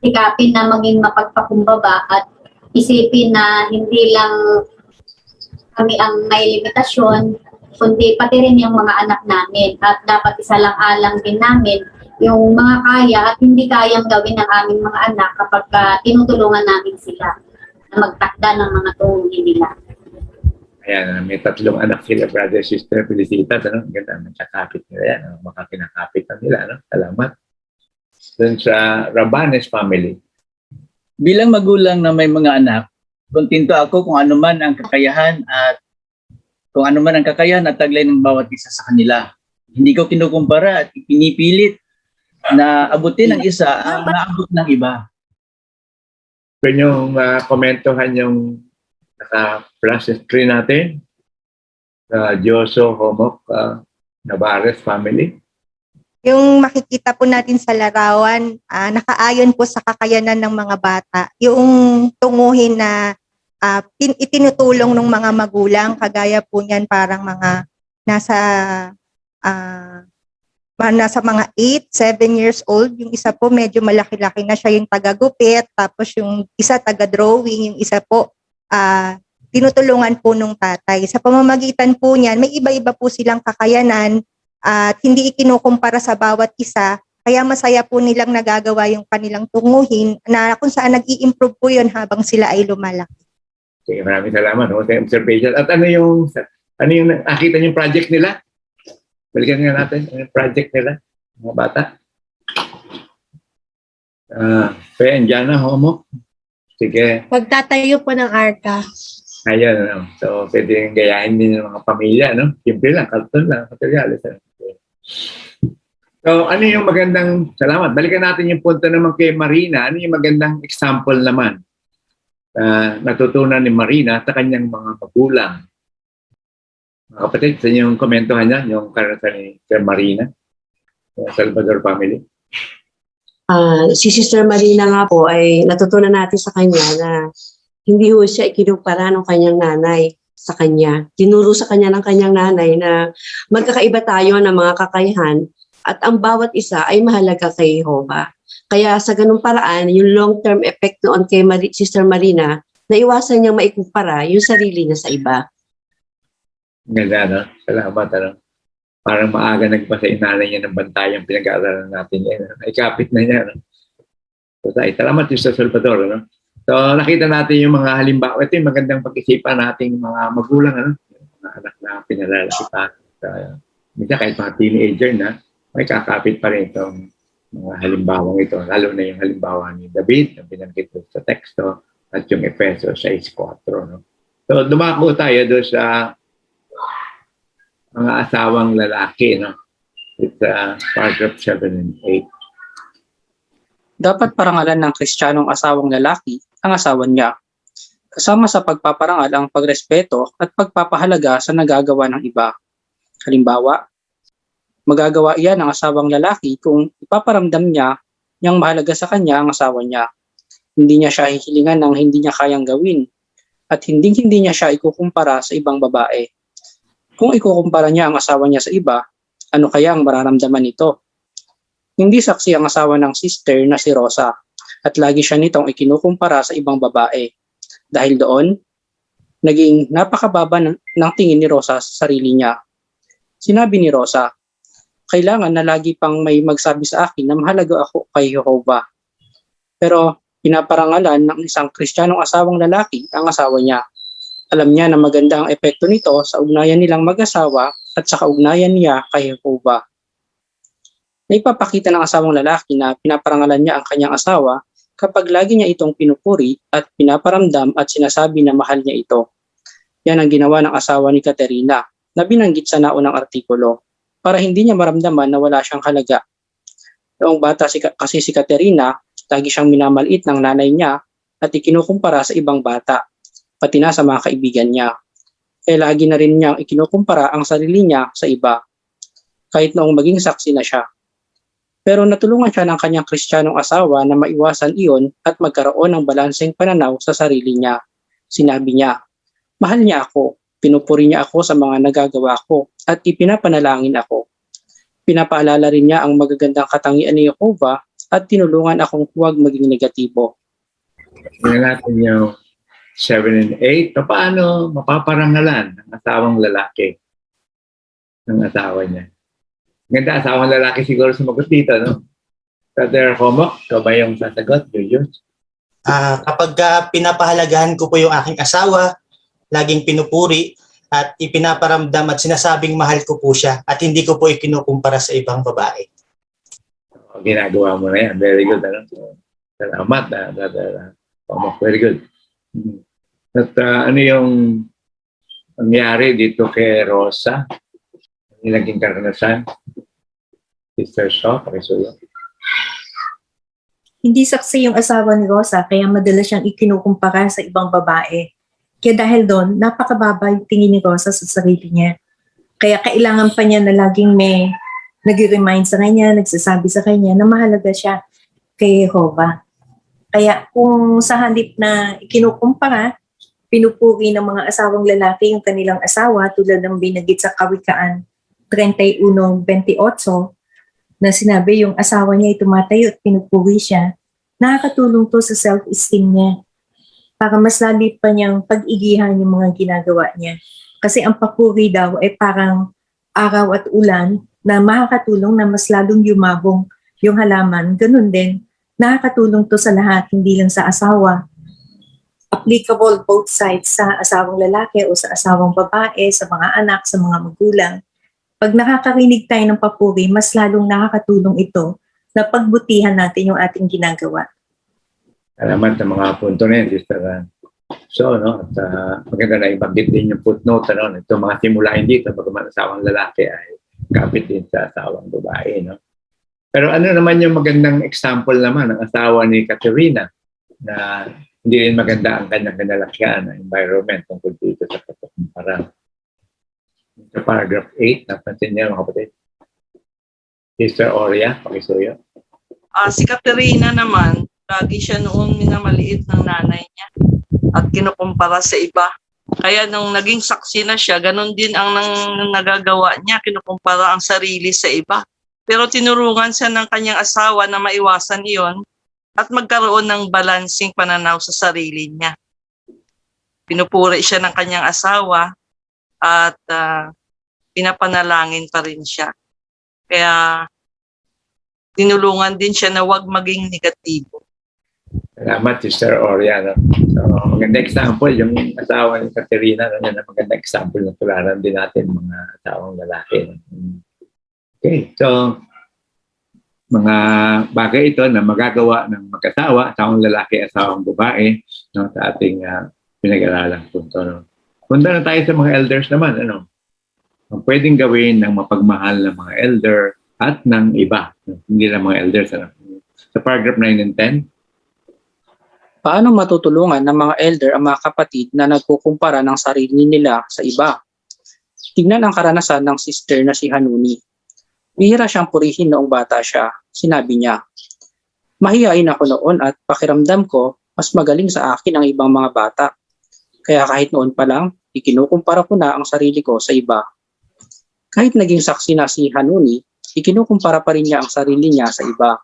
sikapin na maging mapagpakumbaba at isipin na hindi lang kami ang may limitasyon, kundi pati rin yung mga anak namin. At dapat isalang-alang din namin yung mga kaya at hindi kayang gawin ng aming mga anak kapag tinutulungan namin sila na magtakda ng mga tunguhin nila. Ayan, may 3 anak sila, brother, sister, Felicitas. Ano? Ganda, magkakapit nila yan. Ano? Makakinakapit na nila. Ano? Salamat. Dun sa Rabanes family. Bilang magulang na may mga anak, kontento ako kung ano man ang kakayahan at taglay ng bawat isa sa kanila. Hindi ko kinukumpara at pinipilit na abutin ng isa ang naabot ng iba. Pwede nyo komentohan yung naka-flash screen natin. Joso Homok Navarez family. Yung makikita po natin sa larawan, nakaayon po sa kakayanan ng mga bata. Yung tunguhin na itinutulong ng mga magulang, kagaya po niyan parang mga nasa mga 8, 7 years old. Yung isa po medyo malaki-laki na siya, yung taga-gupit, tapos yung isa taga-drawing, yung isa po tinutulungan po nung tatay. Sa pamamagitan po niyan, may iba-iba po silang kakayanan at hindi ikinukumpara sa bawat isa. Kaya masaya po nilang nagagawa yung kanilang tunguhin na kung saan nag-i-improve po yun habang sila ay lumalaki. Okay, maraming salamat. No? Sa observation. At ano yung nakita niyo yung project nila? Balikan nga natin yung project nila, mga bata. Diana, Homo. Sige. Pagtatayo po ng arka. Ayun, no? So pwede yung gayahin din ng mga pamilya, no? Simple lang, karton lang, materialis. So ano yung magandang, salamat. Balikan natin yung punto naman kay Marina. Ano yung magandang example naman natutunan ni Marina sa kanyang mga magulang? Mga kapatid, sa inyong komentohan niya, yung karanasan ni Sister Marina, Salvador family. Si Sister Marina nga po ay natutunan natin sa kanya na hindi ho siya ikinumpara ng kanyang nanay sa kanya. Tinuro sa kanya ng kanyang nanay na magkakaiba tayo ng mga kakayahan at ang bawat isa ay mahalaga kay Jehovah. Kaya sa ganung paraan, yung long-term effect noon kay Sister Marina, naiwasan niyang maikumpara yung sarili niya sa iba. Ganda, no? Salamat, ano? Parang maaga nagpasa inanay niya ng bantayang pinag-aaralan natin yan. Ikapit na niya, no? So, salamat yung sa Salvador, no? So, nakita natin yung mga halimbawa. Ito yung magandang pag-isipan nating mga magulang, ano? Yung mga anak na pinalalaki pa. So, minsan kahit mga teenager na, may kakapit pa rin itong mga halimbawang ito. Lalo na yung halimbawa ni David, yung binanggit sa teksto, at yung Efeso 6:4, no? So, dumako tayo doon sa mga asawang lalaki, no? It's paragraph 7 and 8. Dapat parangalan ng Kristiyanong asawang lalaki ang asawa niya. Kasama sa pagpaparangal ang pagrespeto at pagpapahalaga sa nagagawa ng iba. Halimbawa, magagawa iyan ng asawang lalaki kung ipaparamdam niya niyang mahalaga sa kanya ang asawa niya. Hindi niya siya hihilingan ng hindi niya kayang gawin at hindi niya siya ikukumpara sa ibang babae. Kung ikukumpara niya ang asawa niya sa iba, ano kaya ang mararamdaman nito? Hindi saksi ang asawa ng sister na si Rosa at lagi siya nitong ikinukumpara sa ibang babae. Dahil doon, naging napakababa ng tingin ni Rosa sa sarili niya. Sinabi ni Rosa, kailangan na lagi pang may magsabi sa akin na mahalaga ako kay Jehovah. Pero pinaparangalan ng isang Kristiyanong asawang lalaki ang asawa niya. Alam niya na maganda ang epekto nito sa ugnayan nilang mag-asawa at sa kaugnayan niya kay Jehovah. Naipapakita ng asawang lalaki na pinaparangalan niya ang kanyang asawa kapag lagi niya itong pinupuri at pinaparamdam at sinasabi na mahal niya ito. Yan ang ginawa ng asawa ni Caterina na binanggit sa naunang artikulo para hindi niya maramdaman na wala siyang halaga. Noong bata kasi si Caterina, lagi siyang minamaliit ng nanay niya at ikinukumpara sa ibang bata, pati na sa mga kaibigan niya. Kaya lagi na rin niyang ikinukumpara ang sarili niya sa iba, kahit noong maging saksi na siya. Pero natulungan siya ng kanyang Kristiyanong asawa na maiwasan iyon at magkaroon ng balanseng pananaw sa sarili niya. Sinabi niya, mahal niya ako, pinupuri niya ako sa mga nagagawa ko at ipinapanalangin ako. Pinapaalala rin niya ang magagandang katangian ni Jehovah at tinulungan akong huwag maging negatibo. Tingnan natin yung 7 and 8. Paano mapaparangalan ng asawang lalaki ng asawa niya? Ganda, asawang lalaki siguro sumagot dito, no? Brother Homo, ikaw ba yung sasagot? Julius? Kapag pinapahalagahan ko po yung aking asawa, laging pinupuri at ipinaparamdam at sinasabing mahal ko po siya at hindi ko po ikinukumpara sa ibang babae. Ginagawa mo na yan. Very good. Ano? Salamat, Brother Homo. Very good. At ano yung nangyari dito kay Rosa? Ano naging karanasan? Sister Shaw, pakisuyo. Hindi saksi yung asawa ni Rosa, kaya madalas siyang ikinukumpara sa ibang babae. Kaya dahil doon, napakababa yung tingin ni Rosa sa sarili niya. Kaya kailangan pa niya na laging may nag-remind sa kanya, nagsasabi sa kanya na mahalaga siya kay Jehovah. Kaya kung sa halip na ikinukumpara, pinupuri ng mga asawang lalaki yung kanilang asawa tulad ng binagit sa Kawikaan 31:28 na sinabi yung asawa niya ay tumatayo at pinupuri siya, nakakatulong to sa self-esteem niya para mas lali pa niyang pag-igihan yung mga ginagawa niya. Kasi ang papuri daw ay parang araw at ulan na makakatulong na mas lalong yumabong yung halaman. Ganun din, nakakatulong to sa lahat, hindi lang sa asawa. Applicable both sides, sa asawang lalaki o sa asawang babae, sa mga anak, sa mga magulang. Pag nakakarinig tayo ng papuri, mas lalong nakakatulong ito na pagbutihan natin yung ating ginagawa. Salamat sa mga punto na yan, Sister. So, no, at maganda na ibanggit din yung footnote, no, ito mga simulain dito, bagaman asawang lalaki ay kapit din sa asawang babae, no. Pero ano naman yung magandang example naman ng asawa ni Caterina na hindi rin maganda ang kanyang kinalakihan, environment tungkol dito sa pagkukumpara. Sa paragraph 8, napansin niya mga kapatid. Sister Oria, pakisuyo. Si Caterina naman, lagi siya noon minamaliit ng nanay niya at kinukumpara sa iba. Kaya nung naging saksi na siya, ganun din ang nagagawa niya, kinukumpara ang sarili sa iba. Pero tinurungan siya ng kanyang asawa na maiwasan iyon at magkaroon ng balancing pananaw sa sarili niya. Pinupuri siya ng kanyang asawa at pinapanalangin pa rin siya. Kaya tinulungan din siya na huwag maging negatibo. Salamat, Sister Oria. No? So, maganda example, yung asawa ni Caterina, no? Yan ang maganda example na tularan din natin mga asawang lalaki. No? Okay, so mga bagay ito na magagawa ng mag-asawa, asawang lalaki, asawang babae, no? Sa ating pinag-aralang punto. No? Punta na tayo sa mga elders naman. Ano? Ang pwedeng gawin ng mapagmahal ng mga elder at ng iba. No? Hindi lang mga elders. Ano? Sa paragraph 9 and 10. Paano matutulungan ng mga elder ang mga kapatid na nagkukumpara ng sarili nila sa iba? Tignan ang karanasan ng sister na si Hanuni. Bihira siyang purihin noong bata siya. Sinabi niya, "Mahiyain ako noon at pakiramdam ko mas magaling sa akin ang ibang mga bata. Kaya kahit noon pa lang, ikinukumpara ko na ang sarili ko sa iba." Kahit naging saksi na si Hanuni, ikinukumpara pa rin niya ang sarili niya sa iba.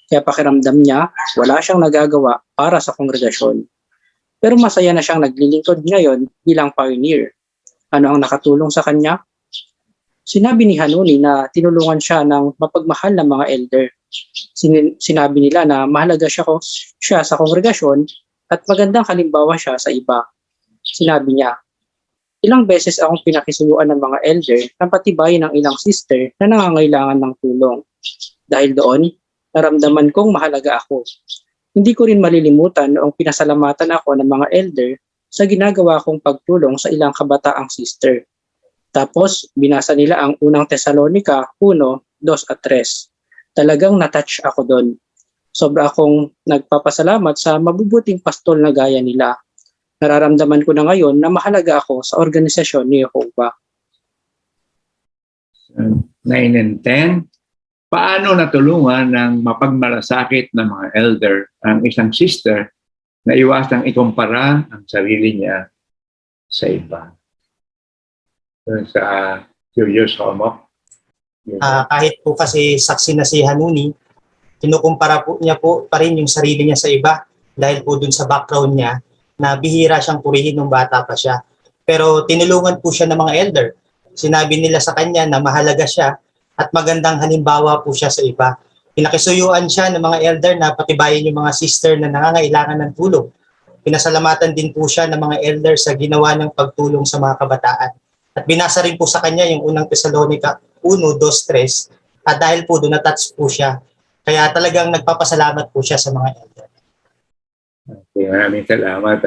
Kaya pakiramdam niya, wala siyang nagagawa para sa kongregasyon. Pero masaya na siyang naglilingkod ngayon bilang pioneer. Ano ang nakatulong sa kanya? Sinabi ni Hanuni na tinulungan siya ng mapagmahal na mga elder. Sinabi nila na mahalaga siya sa kongregasyon at magandang halimbawa siya sa iba. Sinabi niya, "Ilang beses akong pinakisuyuan ng mga elder na patibayin ng ilang sister na nangangailangan ng tulong. Dahil doon, naramdaman kong mahalaga ako. Hindi ko rin malilimutan noong pinasalamatan ako ng mga elder sa ginagawa kong pagtulong sa ilang kabataang sister." Tapos, binasa nila ang unang Tesalonica 1, 2 at 3. Talagang natouch ako doon. Sobra akong nagpapasalamat sa mabubuting pastol na gaya nila. Nararamdaman ko na ngayon na mahalaga ako sa organisasyon ni Jehovah. 9 and 10. Paano natulungan ng mapagmalasakit na mga elder ang isang sister na iwasang ikumpara ang sarili niya sa iba? Sa Julius Homo. Kahit po kasi saksi na si Hanuni, kinukumpara po niya po pa rin yung sarili niya sa iba dahil po dun sa background niya na bihira siyang purihin nung bata pa siya. Pero tinulungan po siya ng mga elder. Sinabi nila sa kanya na mahalaga siya at magandang halimbawa po siya sa iba. Pinakisuyuan siya ng mga elder na patibayin yung mga sister na nangangailangan ng tulong. Pinasalamatan din po siya ng mga elder sa ginawa ng pagtulong sa mga kabataan. At binasa rin po sa kanya yung unang Tesalonica 1, 2, 3 at dahil po doon na-touch po siya. Kaya talagang nagpapasalamat po siya sa mga elder. Okay, maraming salamat.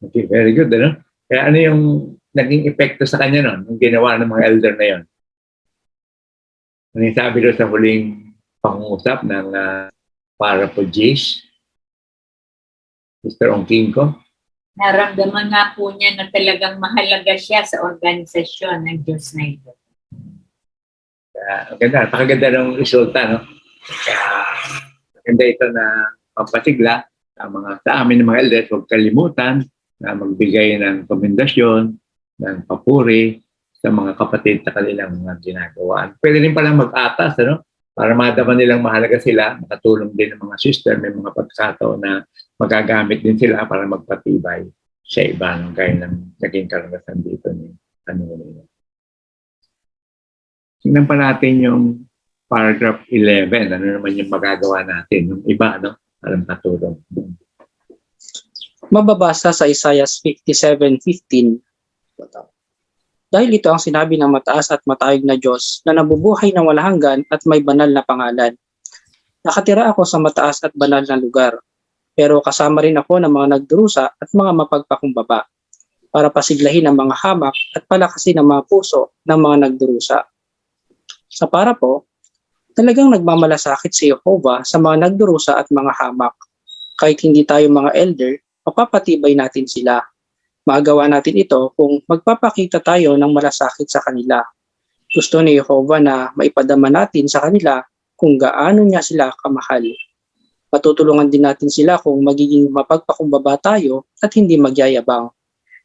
Okay, very good. Kaya ano yung naging epekto sa kanya nun, yung ginawa ng mga elder na yon? Ano yung sabi doon sa huling pangungusap ng Parapoges? Mr. Ongkinko? Naramdaman nga po niya na talagang mahalaga siya sa organisasyon ng Diyos na ito. Maganda, napakaganda ng resulta, no? Maganda ito na pampasigla sa amin ng mga elders. Huwag kalimutan na magbigay ng komendasyon, ng papuri sa mga kapatid sa kanilang mga ginagawa. Pwede rin palang mag-atas, ano? Para madaman nilang mahalaga sila, makatulong din ng mga sister, may mga pagkakataon na magagamit din sila para magpatibay sa iba ng gaya ng naging karanasan dito ni Hanuni. Tingnan pa natin yung paragraph 11. Ano naman yung magagawa natin? Yung iba, no? Para makatulong. Mababasa sa Isaiah 57:15. Dahil ito ang sinabi ng mataas at matayog na Diyos na nabubuhay ng walang hanggan at may banal na pangalan. Nakatira ako sa mataas at banal na lugar, pero kasama rin ako ng mga nagdurusa at mga mapagpakumbaba para pasiglahin ang mga hamak at palakasin ang mga puso ng mga nagdurusa. Sa para po, talagang nagmamalasakit si Jehovah sa mga nagdurusa at mga hamak. Kahit hindi tayo mga elder, mapapatibay natin sila. Magawa natin ito kung magpapakita tayo ng malasakit sa kanila. Gusto ni Jehovah na maipadama natin sa kanila kung gaano niya sila kamahal. Matutulungan din natin sila kung magiging mapagpakumbaba tayo at hindi magyayabang.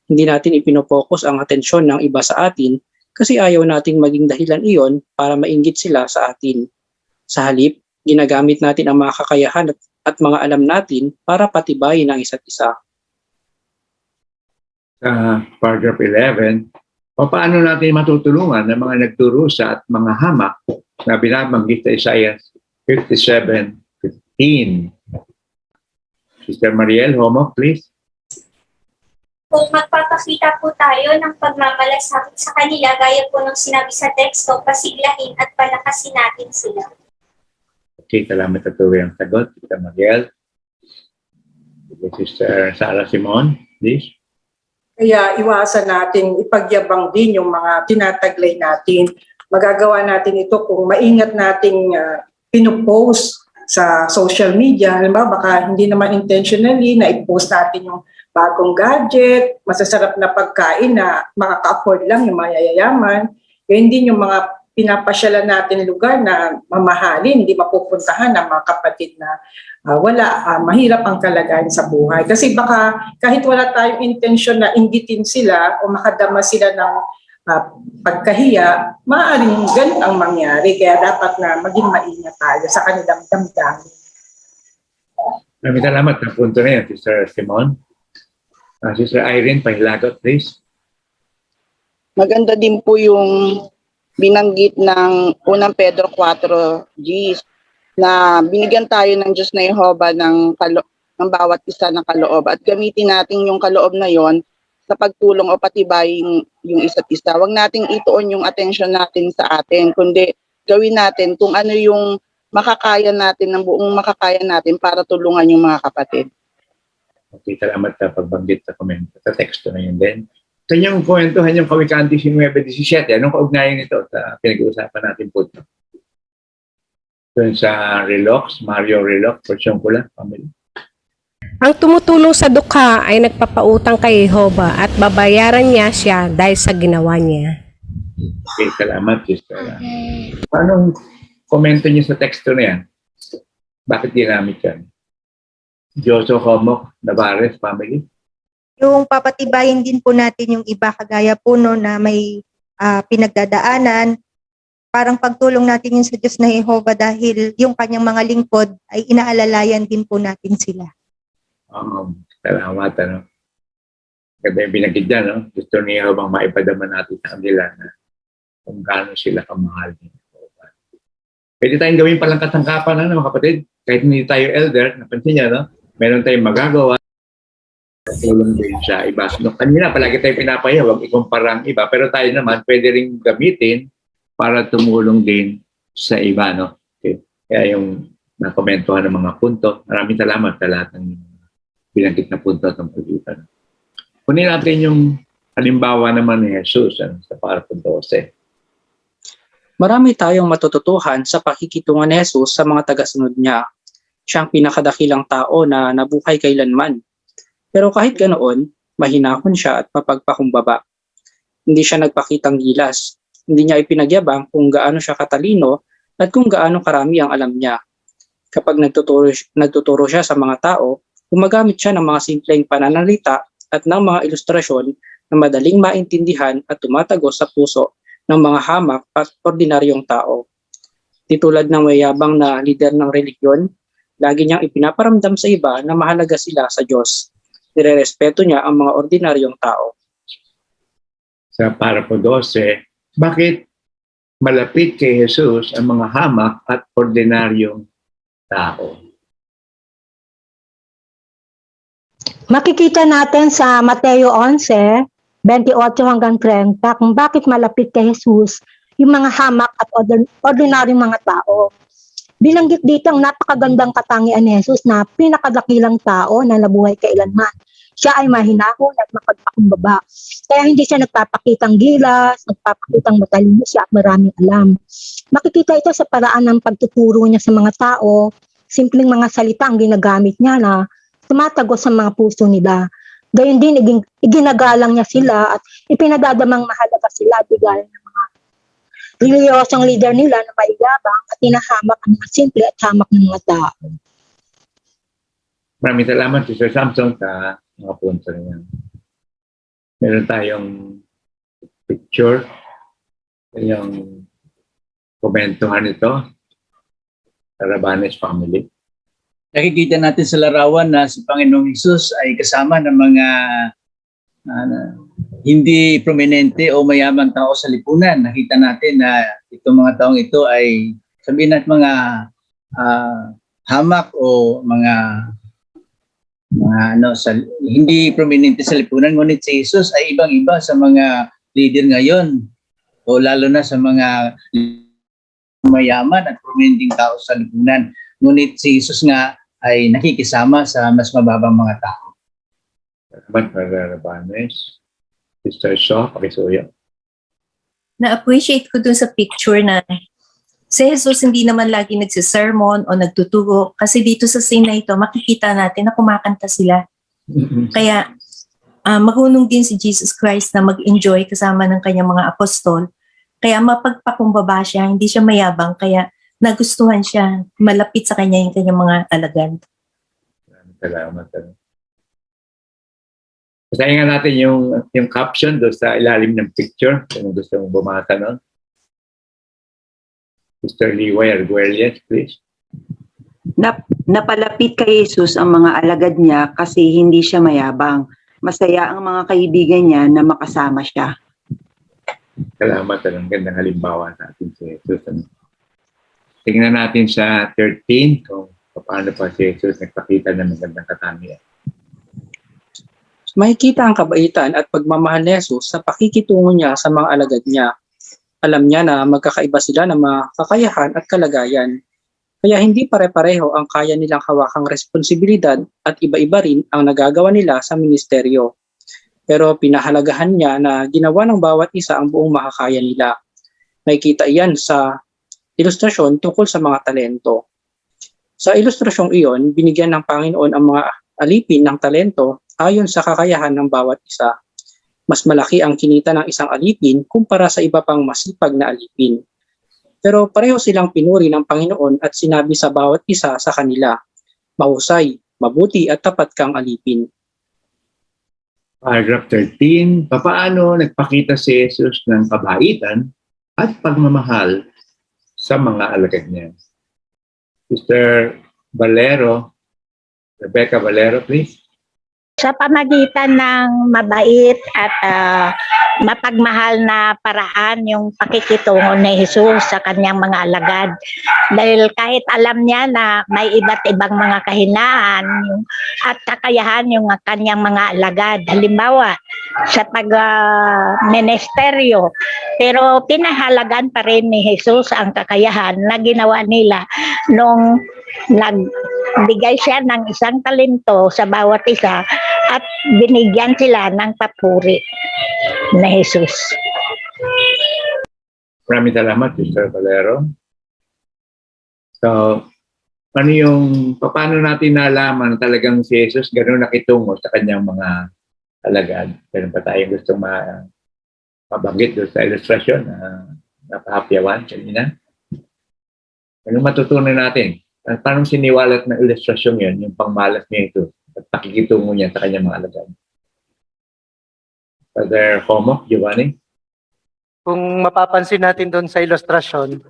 Hindi natin ipinopokus ang atensyon ng iba sa atin kasi ayaw nating maging dahilan iyon para mainggit sila sa atin. Sa halip, ginagamit natin ang mga kakayahan at mga alam natin para patibayin ang isa't isa. Sa paragraph 11, paano natin matutulungan ng mga nagdurusa at mga hamak na binabanggit sa Isaiah 57:15. Sister Mariel Homo, please. Kung magpapakita po tayo ng pagmamalasakit sa kanila, gaya po ng sinabi sa teksto, pasiglahin at palakasin natin sila. Okay, salamat at tuwi ang sagot. Sister Mariel. Sister Sarah Simon, please. Kaya iwasan natin ipagyabang din yung mga tinataglay natin. Magagawa natin ito kung maingat nating pinupost sa social media. Halimbawa, baka hindi naman intentionally na i-post natin yung bagong gadget, masasarap na pagkain na makaka-afford lang yung mga yayaman. Ganyan din yung mga pinapasyalan natin lugar na mamahalin, hindi mapupuntahan ng mga kapatid na mahirap ang kalagayan sa buhay. Kasi baka kahit wala tayong intensyon na inggitin sila o makadama sila ng pagkahiya, maaaring ganun ang mangyari. Kaya dapat na maging maingat tayo sa kanilang damdamin. Maraming salamat na punto na yan, Sister Simon. Sister Irene, pahilagot, please. Maganda din po yung binanggit ng unang Pedro 4G na binigyan tayo ng Diyos na Jehovah ng bawat isa ng kaloob at gamitin natin yung kaloob na yon sa pagtulong o patibayin yung isa't isa. Huwag nating ituon yung attention natin sa atin, kundi gawin natin kung ano yung makakaya natin, ng buong makakaya natin para tulungan yung mga kapatid. Okay, salamat sa pagbanggit sa comment. Sa teksto na yun din. Kanyang kwentuhan yung Kawikaan 19:17. Anong kaugnayan ito sa pinag-uusapan natin po ito? Doon sa Relox, Mario Relox, portion ko lang, family. Ang tumutulong sa dukha ay nagpapautang kay Jehovah at babayaran niya siya dahil sa ginawa niya. Okay, salamat, Sister. Anong komento niyo sa teksto na yan? Bakit ginamit yan? Joso Homok, Navarez, family? Yung papatibayin din po natin yung iba kagaya po no, na may pinagdadaanan, parang pagtulong natin yun sa Diyos na Jehovah dahil yung kanyang mga lingkod ay inaalalayan din po natin sila. Salamat. Ganda yung binagid dyan, no? Gusto ni Jehovah maipadama natin sa kanila na kung gaano sila kamahal ni Jehovah. Pwede tayong gawin palang katangkapan, mga kapatid. Kahit hindi tayo elder, napansin niya, no? Meron tayong magagawa. Tulong din sa iba. No, kanina, palagi tayo pinapaya, huwag ikumpara ang iba. Pero tayo naman, pwede rin gamitin para tumulong din sa iba. No? Okay. Kaya yung nakomentuhan ng mga punto, maraming salamat sa lahat ng binanggit na punto at ng pag-ipan. Kunin natin yung halimbawa naman ni Jesus sa paragraph 12. Marami tayong matututuhan sa pakikitungan ni Jesus sa mga tagasunod niya. Siyang pinakadakilang tao na nabuhay kailanman. Pero kahit ganoon, mahinahon siya at mapagpakumbaba. Hindi siya nagpakitang gilas. Hindi niya ipinagyabang kung gaano siya katalino at kung gaano karami ang alam niya. Kapag nagtuturo siya sa mga tao, gumagamit siya ng mga simpleng pananalita at ng mga ilustrasyon na madaling maintindihan at tumatagos sa puso ng mga hamak at ordinaryong tao. Di tulad ng mayabang na lider ng religiyon, lagi niyang ipinaparamdam sa iba na mahalaga sila sa Diyos. Nirerespeto niya ang mga ordinaryong tao. Sa paragraph 12, bakit malapit kay Jesus ang mga hamak at ordinaryong tao? Makikita natin sa Mateo 11, 28 hanggang 30 kung bakit malapit kay Jesus yung mga hamak at ordinaryong mga tao. Binanggit dito ang napakagandang katangian ni Jesus na pinakadakilang tao na nabuhay kailanman. Siya ay mahinahon at mapagpakumbaba. Kaya hindi siya nagpapakitang gilas, nagpapakitang matalino siya at maraming alam. Makikita ito sa paraan ng pagtuturo niya sa mga tao, simpleng mga salita ang ginagamit niya na tumatagos sa mga puso nila. Gayon din, iginagalang niya sila at ipinadadamang mahalaga sila bigay ng mga reliyosong leader nila na maigabang at tinahamak ang mga simple at hamak ng mga tao. Maraming salamat, Sister Samson, sa mga punto niya. Meron tayong picture, yung komentuhan ito, Rabanes family. Nakikita natin sa larawan na si Panginoong Hesus ay kasama ng mga hindi prominente o mayamang tao sa lipunan. Nakita natin na itong mga taong ito ay sabihin natin mga hamak o mga hindi prominente sa lipunan. Ngunit si Jesus ay ibang-iba sa mga leader ngayon o lalo na sa mga mayaman at prominenteng tao sa lipunan. Ngunit si Jesus nga ay nakikisama sa mas mababang mga tao. Salamat, Brother Rabanes. Sister Shaw, pakisuyo. Na-appreciate ko dun sa picture na Si Jesus hindi naman lagi nagsisermon o nagtuturo kasi dito sa scene na ito makikita natin na kumakanta sila. Kaya marunong din si Jesus Christ na mag-enjoy kasama ng kanyang mga apostol. Kaya mapagpakumbaba siya, hindi siya mayabang, kaya nagustuhan siya, malapit sa kanya yung kanyang mga alagad. Salamat. Basahin nga natin yung caption doon sa ilalim ng picture. Kung gusto mong bumasa nun. Mr. Liway Arguelles, please. Napalapit kay Jesus ang mga alagad niya kasi hindi siya mayabang. Masaya ang mga kaibigan niya na makasama siya. Salamat. Ang gandang halimbawa sa atin si Jesus. Tingnan natin sa 13 kung paano pa si Jesus nagpakita ng magandang katangian. Makikita ang kabaitan at pagmamahal ni Jesus sa pakikitungo niya sa mga alagad niya. Alam niya na magkakaiba sila ng mga kakayahan at kalagayan. Kaya hindi pare-pareho ang kaya nilang hawakang responsibilidad at iba-iba rin ang nagagawa nila sa ministeryo. Pero pinahalagahan niya na ginawa ng bawat isa ang buong makakaya nila. Makikita iyan sa ilustrasyon tungkol sa mga talento. Sa ilustrasyong iyon, binigyan ng Panginoon ang mga alipin ng talento ayon sa kakayahan ng bawat isa. Mas malaki ang kinita ng isang alipin kumpara sa iba pang masipag na alipin. Pero pareho silang pinuri ng Panginoon at sinabi sa bawat isa sa kanila, mahusay, mabuti at tapat kang alipin. Paragraph 13, papaano nagpakita si Jesus ng kabaitan at pagmamahal sa mga alagad niya? Mr. Valero, Rebecca Valero, please. Sa pamagitan ng mabait at mapagmahal na paraan yung pakikitungo ni Jesus sa kanyang mga alagad. Dahil kahit alam niya na may iba't ibang mga kahinaan at kakayahan yung kanyang mga alagad. Halimbawa, sa pag-ministeryo. Pero pinahalagan pa rin ni Jesus ang kakayahan na ginawa nila nung nagbigay siya ng isang talento sa bawat isa at binigyan sila ng papuri na Jesus. Maraming salamat, Mr. Valero. So, paano natin nalaman talagang si Jesus gano'n nakitungo sa kanyang mga alagad? Meron pa tayong gustong mabanggit doon sa ilustrasyon na napahapyawan kanina. Anong matutunan natin? Paano siniwalat ng ilustrasyon yun, yung pangmalas niya ito at pakikitungo niya sa kanyang mga alagad? Father Homo, Giovanni? Kung mapapansin natin doon sa ilustrasyon,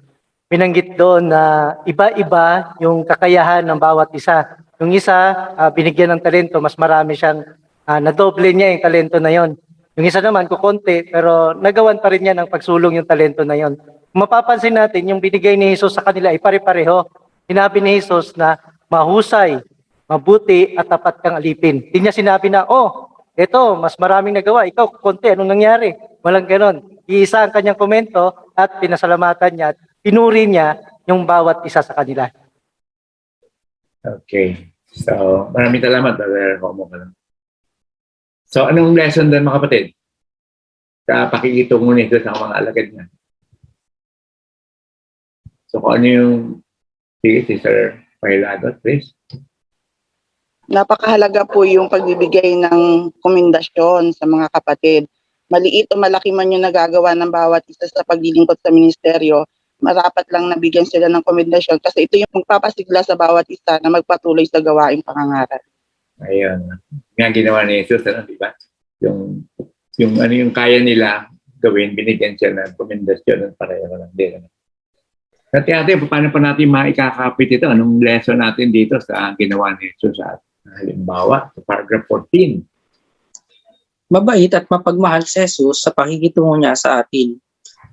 binanggit doon na iba-iba yung kakayahan ng bawat isa. Yung isa, binigyan ng talento, mas marami siyang nadoble niya yung talento na yon. Yung isa naman, kukonti, pero nagawan pa rin niya ng pagsulong yung talento na yon. Kung mapapansin natin, yung binigay ni Jesus sa kanila ay pare-pareho. Sinabi ni Jesus na mahusay, mabuti at tapat kang alipin. Hindi niya sinabi na, eto, mas maraming nagawa, ikaw konti, anong nangyari? Walang ganon. Iisa ang kanyang komento at pinasalamatan niya at pinuri niya yung bawat isa sa kanila. Okay. So, maraming salamat, Brother Homo. So, anong lesson doon, mga kapatid? Sa pakikitungo nito sa mga alagad niya. So, kung ano yung si Sir Pahilagot, please. Napakahalaga po yung pagbibigay ng komendasyon sa mga kapatid. Maliit o malaki man yung nagagawa ng bawat isa sa paglilingkod sa ministeryo, marapat lang nabigyan sila ng komendasyon kasi ito yung magpapasigla sa bawat isa na magpatuloy sa gawaing pangangaral. Ayun. Nga ginawa ni Jesus, di ba? Yung ano yung kaya nila gawin, binigyan siya ng komendasyon ng pareho lang din. At paano pa natin maikakapit ito? Anong lesson natin dito sa ginawa ni Jesus at halimbawa sa paragraph 14? Mabait at mapagmahal si Jesus sa pakikitungo niya sa atin.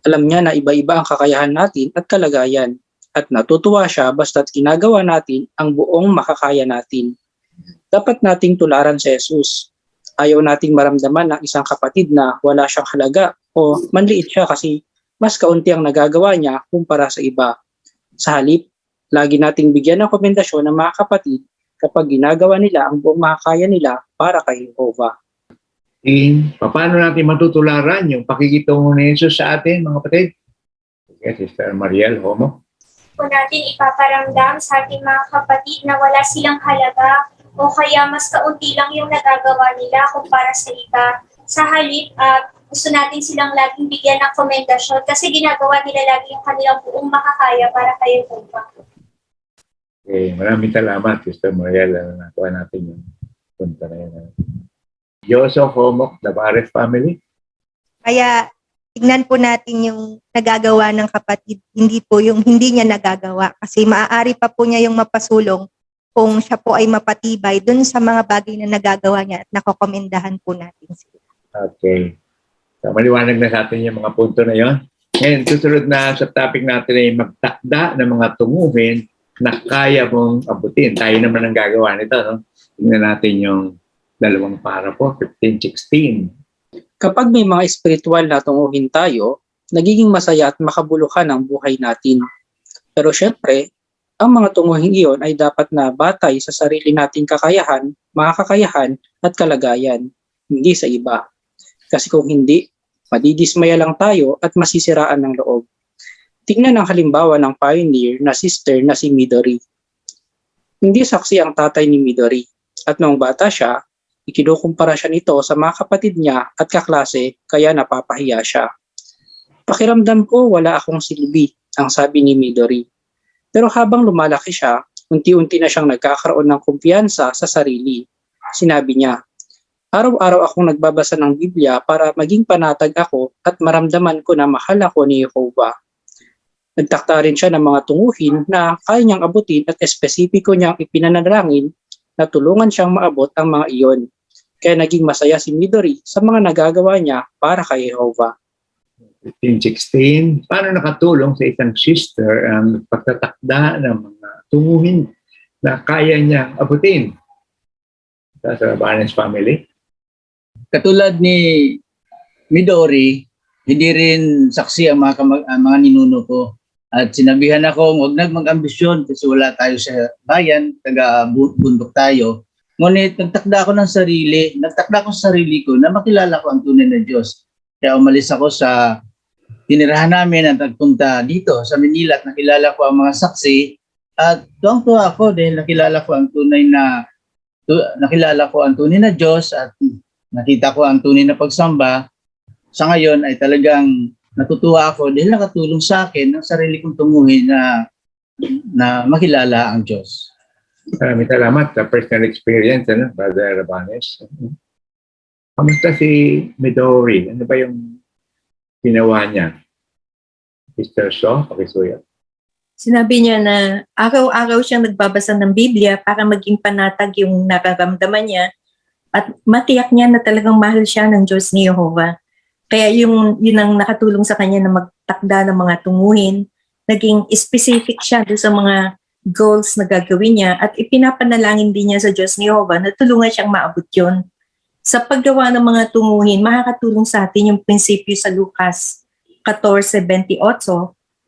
Alam niya na iba-iba ang kakayahan natin at kalagayan. At natutuwa siya basta't ginagawa natin ang buong makakaya natin. Dapat nating tularan si Jesus. Ayaw nating maramdaman ng isang kapatid na wala siyang halaga o manliit siya kasi mas kaunti ang nagagawa niya kumpara sa iba. Sa halip, lagi nating bigyan ng komendasyon ng mga kapatid kapag ginagawa nila ang buong makakaya nila para kay Jehovah. Paano natin matutularan yung pakikitungo ni Jesus sa atin, mga kapatid? Okay, Sister Mariel Homo. po natin ipaparamdam sa ating mga kapatid na wala silang halaga o kaya mas kaunti lang yung nagagawa nila kumpara sa iba. Sa halip, gusto natin silang laging bigyan ng komendasyon kasi ginagawa nila lagi yung kanilang buong makakaya para kay Jehovah. Okay, maraming salamat, Sister Mariel. Nakuha natin yung punta na yun. Yoso Homok, Navarez family. Kaya tignan po natin yung nagagawa ng kapatid, hindi po yung hindi niya nagagawa. Kasi maaari pa po niya yung mapasulong kung siya po ay mapatibay dun sa mga bagay na nagagawa niya at nakokomendahan po natin sila. Okay. So, maliwanag na sa atin yung mga punto na yon. Ngayon, susunod na sa topic natin ay magtakda ng mga tunguhin na kaya mong abutin. Tayo naman ang gagawa nito. No? Tingnan natin yung dalawang parapo, 15-16. Kapag may mga espiritual na tunguhin tayo, nagiging masaya at makabuluhan ang buhay natin. Pero syempre, ang mga tunguhin iyon ay dapat na batay sa sarili nating kakayahan, mga kakayahan at kalagayan, hindi sa iba. Kasi kung hindi, madidismaya lang tayo at masisiraan ng loob. Tingnan ang halimbawa ng pioneer na sister na si Midori. Hindi saksi ang tatay ni Midori at noong bata siya, ikinukumpara siya nito sa mga kapatid niya at kaklase kaya napapahiya siya. Pakiramdam ko wala akong silbi, ang sabi ni Midori. Pero habang lumalaki siya, unti-unti na siyang nagkakaroon ng kumpiyansa sa sarili. Sinabi niya, araw-araw akong nagbabasa ng Biblia para maging panatag ako at maramdaman ko na mahal ako ni Jehovah. Nagtakda rin siya ng mga tunguhin na kaya niyang abutin at espesipiko niyang ipinanalangin na tulungan siyang maabot ang mga iyon. Kaya naging masaya si Midori sa mga nagagawa niya para kay Jehovah. 15-16, paano nakatulong sa isang sister ang pagtatakda ng mga tunguhin na kaya niyang abutin sa Rabanes family? Katulad ni Midori, hindi rin saksi ang mga ninuno ko. At sinabihan ako, huwag mag-ambisyon kasi wala tayo sa bayan, taga-bundok tayo. Ngunit nagtakda ako sa sarili ko na makilala ko ang tunay na Diyos. Kaya umalis ako sa tinirahan namin at nagpunta dito sa Manila at nakilala ko ang mga saksi. At tuwang-tuwa ako dahil nakilala ko ang tunay na Diyos at nakita ko ang tunay na pagsamba. Sa ngayon ay talagang natutuwa ako dahil nakatulong sa akin ang sarili kong tunguhin na makilala ang Diyos. Maraming salamat sa personal experience, Brother Rabanes. Kamusta si Midori? Ano ba yung ginawa niya? Sister Shaw, pakisuya. Sinabi niya na araw-araw siyang nagbabasa ng Biblia para maging panatag yung nararamdaman niya at matiyak niya na talagang mahal siya ng Diyos ni Jehovah. Kaya yun ang nakatulong sa kanya na magtakda ng mga tunguhin. Naging specific siya doon sa mga goals na gagawin niya at ipinapanalangin din niya sa Diyos ni Jehovah na tulungan siyang maabot yun. Sa paggawa ng mga tunguhin, makakatulong sa atin yung prinsipyo sa Lucas 14:28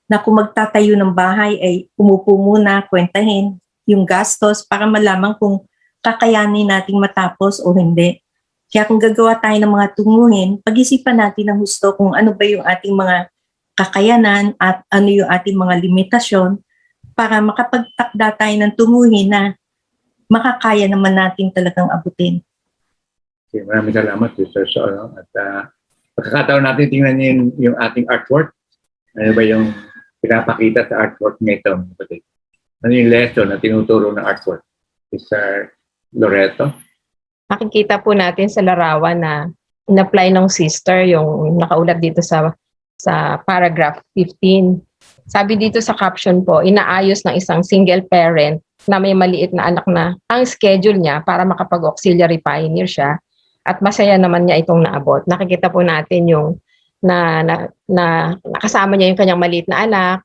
na kung magtatayo ng bahay ay umupo muna, kwentahin yung gastos para malaman kung kakayanin nating matapos o hindi. Kaya kung gagawa tayo ng mga tunguhin, pag-isipan natin ng gusto kung ano ba yung ating mga kakayanan at ano yung ating mga limitasyon para makapagtakda tayo ng tunguhin na makakaya naman natin talagang abutin. Okay, maraming salamat, Sister Shaw. At pagkakataon natin tingnan yung ating artwork. Ano ba yung pinapakita sa artwork nito? Ano yung lesson na tinuturo ng artwork? Sister Loreto? Makikita po natin sa larawan na in-apply ng sister yung nakaulat dito sa paragraph 15. Sabi dito sa caption po, inaayos ng isang single parent na may maliit na anak na ang schedule niya para makapag-auxiliary pioneer siya at masaya naman niya itong naabot. Nakikita po natin yung na nakasama niya yung kanyang maliit na anak,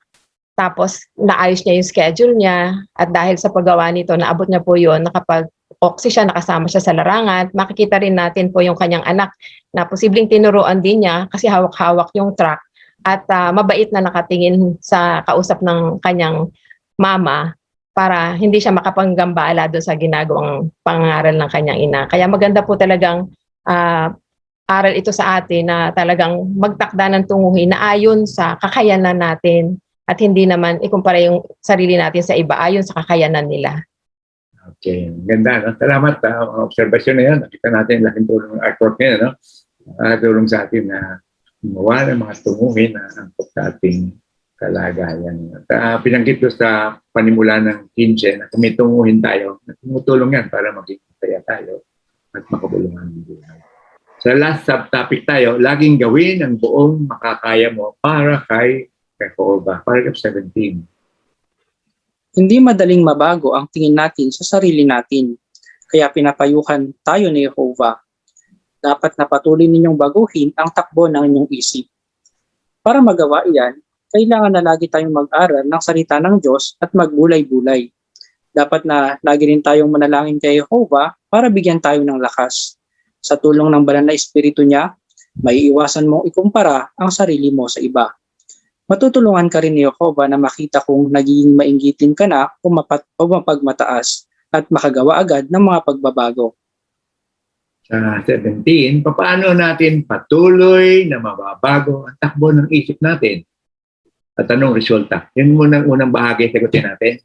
tapos naayos niya yung schedule niya at dahil sa paggawa nito, naabot niya po yun, nakapag-oxy siya, nakasama siya sa larangan. Makikita rin natin po yung kanyang anak na posibleng tinuruan din niya kasi hawak-hawak yung truck at mabait na nakatingin sa kausap ng kanyang mama para hindi siya makapanggambala doon sa ginagawang pangaral ng kanyang ina. Kaya maganda po talagang aral ito sa atin na talagang magtakda ng tunguhin na ayon sa kakayanan natin at hindi naman ikumpara yung sarili natin sa iba ayon sa kakayanan nila. Okay, ganda. No? Salamat sa mga obserbasyon na yan. Nakita natin laking tulong ng artwork ngayon. No? Tulong sa atin na gumawa ng mga tunguhin na angkop sa ating kalagayan. At pinanggit ko sa panimula ng 15 na tumitunguhin tayo, na tumutulong yan para maging masaya tayo at makabulungan ng buhay. Sa last subtopic tayo, laging gawin ang buong makakaya mo para kay Jehovah. Paragraph 17. Hindi madaling mabago ang tingin natin sa sarili natin. Kaya pinapayuhan tayo ni Jehovah. Dapat na patuloy ninyong baguhin ang takbo ng inyong isip. Para magawa iyan, kailangan na lagi tayong mag-aral ng salita ng Diyos at magbulay-bulay. Dapat na lagi rin tayong manalangin kay Jehovah para bigyan tayo ng lakas. Sa tulong ng banal na espiritu niya, may iwasan mong ikumpara ang sarili mo sa iba. Matutulungan ka rin ni Jehovah na makita kung nagiging mainggitin ka na o mapagmataas at makagawa agad ng mga pagbabago. Sa 17, paano natin patuloy na mababago ang takbo ng isip natin? At anong resulta? Yan muna ang unang bahagi, sagutin natin.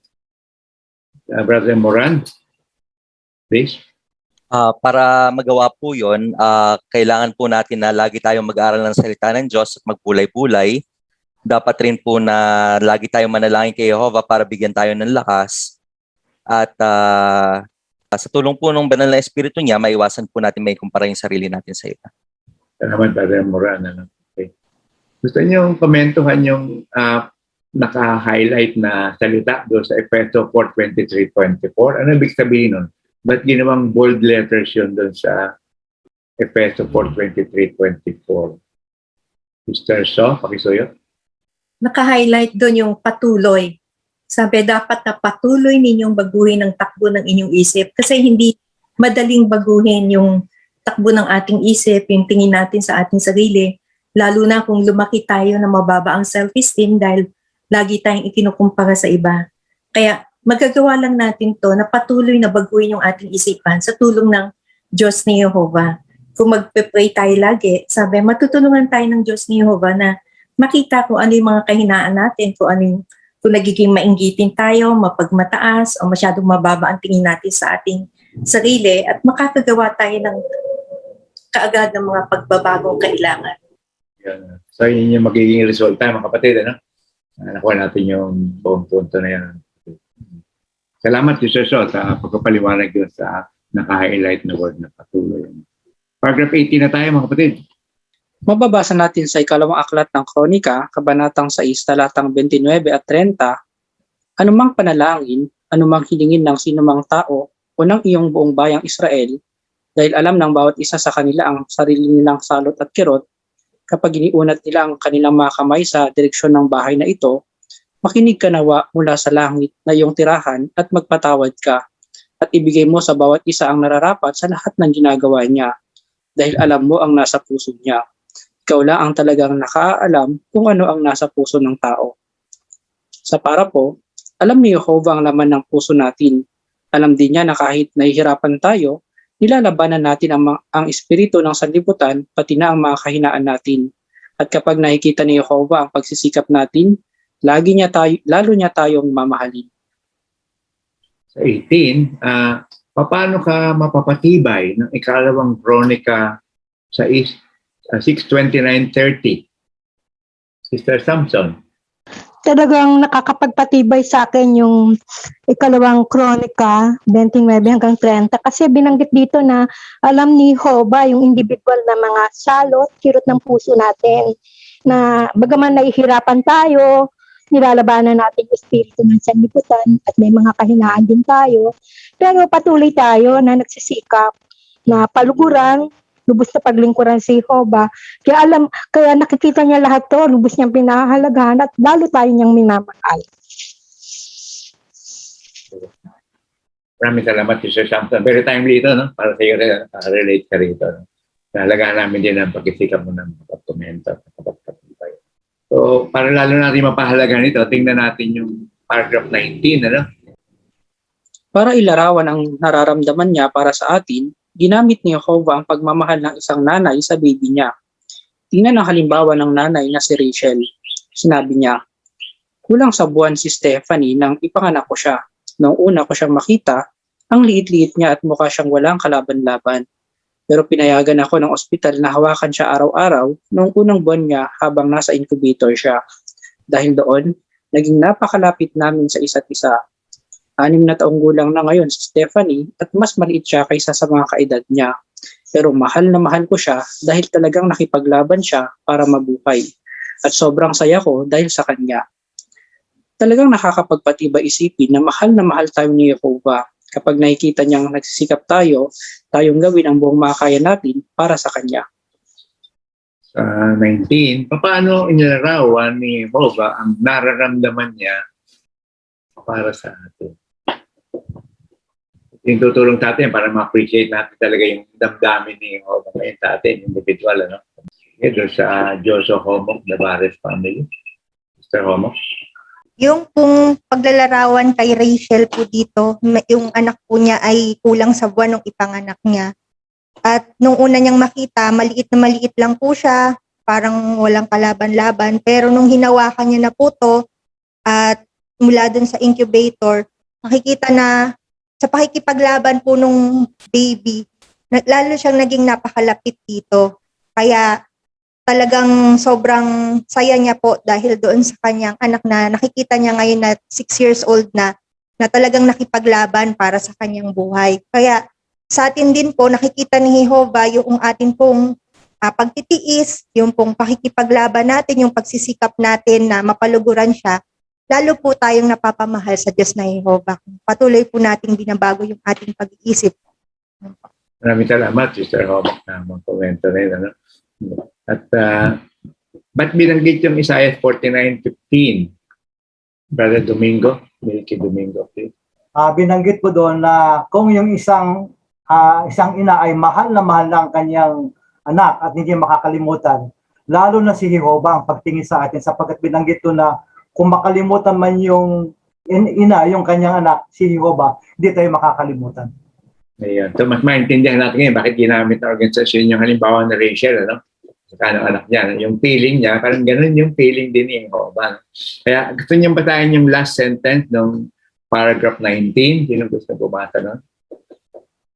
Brother Moran, please. Para magawa po yun, kailangan po natin na lagi tayong mag-aaral ng salita ng Diyos at magbulay-bulay. Dapat rin po na lagi tayong manalangin kay Jehovah para bigyan tayo ng lakas. At sa tulong po ng banal na espiritu niya, maiwasan po natin may kumpara yung sarili natin sa iba. Salamat, Brother Moran. Okay. Gusto niyo komentuhan yung naka-highlight na salita doon sa Efeso 4:23-24? Ano ibig sabihin nun? Ba't ginawang bold letters yun doon sa Efeso 4:23-24? Mr. So, pakisuyo. Naka-highlight doon yung patuloy. Sabi, dapat na patuloy ninyong baguhin ang takbo ng inyong isip. Kasi hindi madaling baguhin yung takbo ng ating isip, yung tingin natin sa ating sarili. Lalo na kung lumaki tayo na mababa ang self-esteem dahil lagi tayong ikinukumpara sa iba. Kaya magagawa lang natin to na patuloy na baguhin yung ating isipan sa tulong ng Diyos ni Jehovah. Kung magpe-pray tayo lagi, sabi, matutulungan tayo ng Diyos ni Jehovah na makita kung ano yung mga kahinaan natin, kung nagiging mainggitin tayo, mapagmataas, o masyadong mababa ang tingin natin sa ating sarili at makakagawa tayo ng kaagad ng mga pagbabagong kailangan. Yan. So, yun yung magiging resulta, mga kapatid. Ano? Nakuha natin yung buong punto na yan. Salamat, Sir So, sa pagpapaliwanag yun sa naka-highlight na word na patuloy. Paragraph 18 na tayo, mga kapatid. Mababasa natin sa ikalawang aklat ng Kronika, kabanatang 6, talatang 29 at 30, anumang panalangin, anumang hilingin ng sinumang tao o ng iyong buong bayang Israel, dahil alam ng bawat isa sa kanila ang sarili nilang salot at kirot, kapag iniunat nila ang kanilang mga kamay sa direksyon ng bahay na ito, makinig ka nawa mula sa langit na iyong tirahan at magpatawad ka, at ibigay mo sa bawat isa ang nararapat sa lahat ng ginagawa niya, dahil alam mo ang nasa puso niya. Ikaw lang ang talagang nakaalam kung ano ang nasa puso ng tao. Sa para po, alam ni Jehovah ang laman ng puso natin. Alam din niya na kahit nahihirapan tayo, nilalabanan natin ang espiritu ng sanlibutan pati na ang mga kahinaan natin. At kapag nakikita ni Jehovah ang pagsisikap natin, lalo niya tayong mamahalin. Sa 18, paano ka mapapatibay ng ikalawang Kronika sa 6:29-30? Sister Samson. Talagang nakakapagpatibay sa akin yung ikalawang Kronika, 29-30, kasi binanggit dito na alam ni Jehovah yung individual na mga salot, kirot ng puso natin, na bagaman nahihirapan tayo, nilalabanan natin yung espiritu ng sanlibutan at may mga kahinaan din tayo, pero patuloy tayo na nagsisikap na paluguran, lubos na paglingkuran si Jehovah. Kaya nakikita niya lahat to, lubos niyang pinahahalagahan at lalo tayo niyang minamahal. Maraming salamat, Sister Samson. Very timely ito, no? Para sa iyo, relate ka rito. No? Nahalagaan namin din ang pagkisikap mo ng pagkomento at pagpapatibay. So, para lalo natin mapahalagaan ito, tingnan natin yung paragraph 19, ano? Para ilarawan ang nararamdaman niya para sa atin, ginamit ni Jehovah ang pagmamahal ng isang nanay sa baby niya. Tingnan ang halimbawa ng nanay na si Rachel. Sinabi niya, Kulang sa buwan si Stephanie nang ipanganak ko siya. Noong una ko siyang makita, ang liit-liit niya at mukha siyang walang kalaban-laban. Pero pinayagan ako ng ospital na hawakan siya araw-araw noong unang buwan niya habang nasa incubator siya. Dahil doon, naging napakalapit namin sa isa't isa. 6 na taong gulang na ngayon si Stephanie at mas maliit siya kaysa sa mga kaedad niya. Pero mahal na mahal ko siya dahil talagang nakipaglaban siya para mabuhay. At sobrang saya ko dahil sa kanya. Talagang nakakapagpatibay isipin na mahal tayo ni Jehovah kapag nakikita niyang nagsisikap tayong gawin ang buong makakaya natin para sa Kanya. Sa 19, paano inilarawan ni Jehovah ang nararamdaman niya para sa atin? Yung tutulong sa atin para ma-appreciate natin talaga yung damdamin ni Jehovah ngayon sa atin, individual, ano? Ito sa Joso Homok, Navarez family. Mr. Homok. Yung pong paglalarawan kay Rachel po dito, yung anak po niya ay kulang sa buwan nung ipanganak niya. At nung una niyang makita, maliit na maliit lang po siya, parang walang kalaban-laban. Pero nung hinawakan niya na po to, at mula dun sa incubator, makikita na sa pakikipaglaban po nung baby, lalo siyang naging napakalapit dito. Kaya talagang sobrang saya niya po dahil doon sa kanyang anak na nakikita niya ngayon na 6 years old na talagang nakipaglaban para sa kanyang buhay. Kaya sa atin din po, nakikita ni Jehovah yung atin pong pagtitiis, yung pong pakikipaglaban natin, yung pagsisikap natin na mapaluguran siya, lalo po tayong napapamahal sa Diyos na Jehovah. Patuloy po nating binabago yung ating pag-iisip. Maraming salamat, Sister Homok, na mga komento na yun, ano? At ba't binanggit yung Isaiah 49:15? Brother Domingo, Milky Domingo, please. Binanggit po doon na kung yung isang ina ay mahal na mahal ng kanyang anak at hindi makakalimutan, lalo na si Jehovah ang pagtingin sa atin sapagkat binanggit doon na kung makalimutan man yung ina, yung kanyang anak, si Jehovah, hindi tayo makakalimutan. Ayun. So, mas maintindihan natin ngayon bakit ginamit na organisasyon yung halimbawa na Rachel, ano? Saka anak niya, yung feeling niya, parang ganun yung feeling din ni Jehovah. Kaya gusto niyang basahin yung last sentence ng paragraph 19. Sino gusto bumasa nun?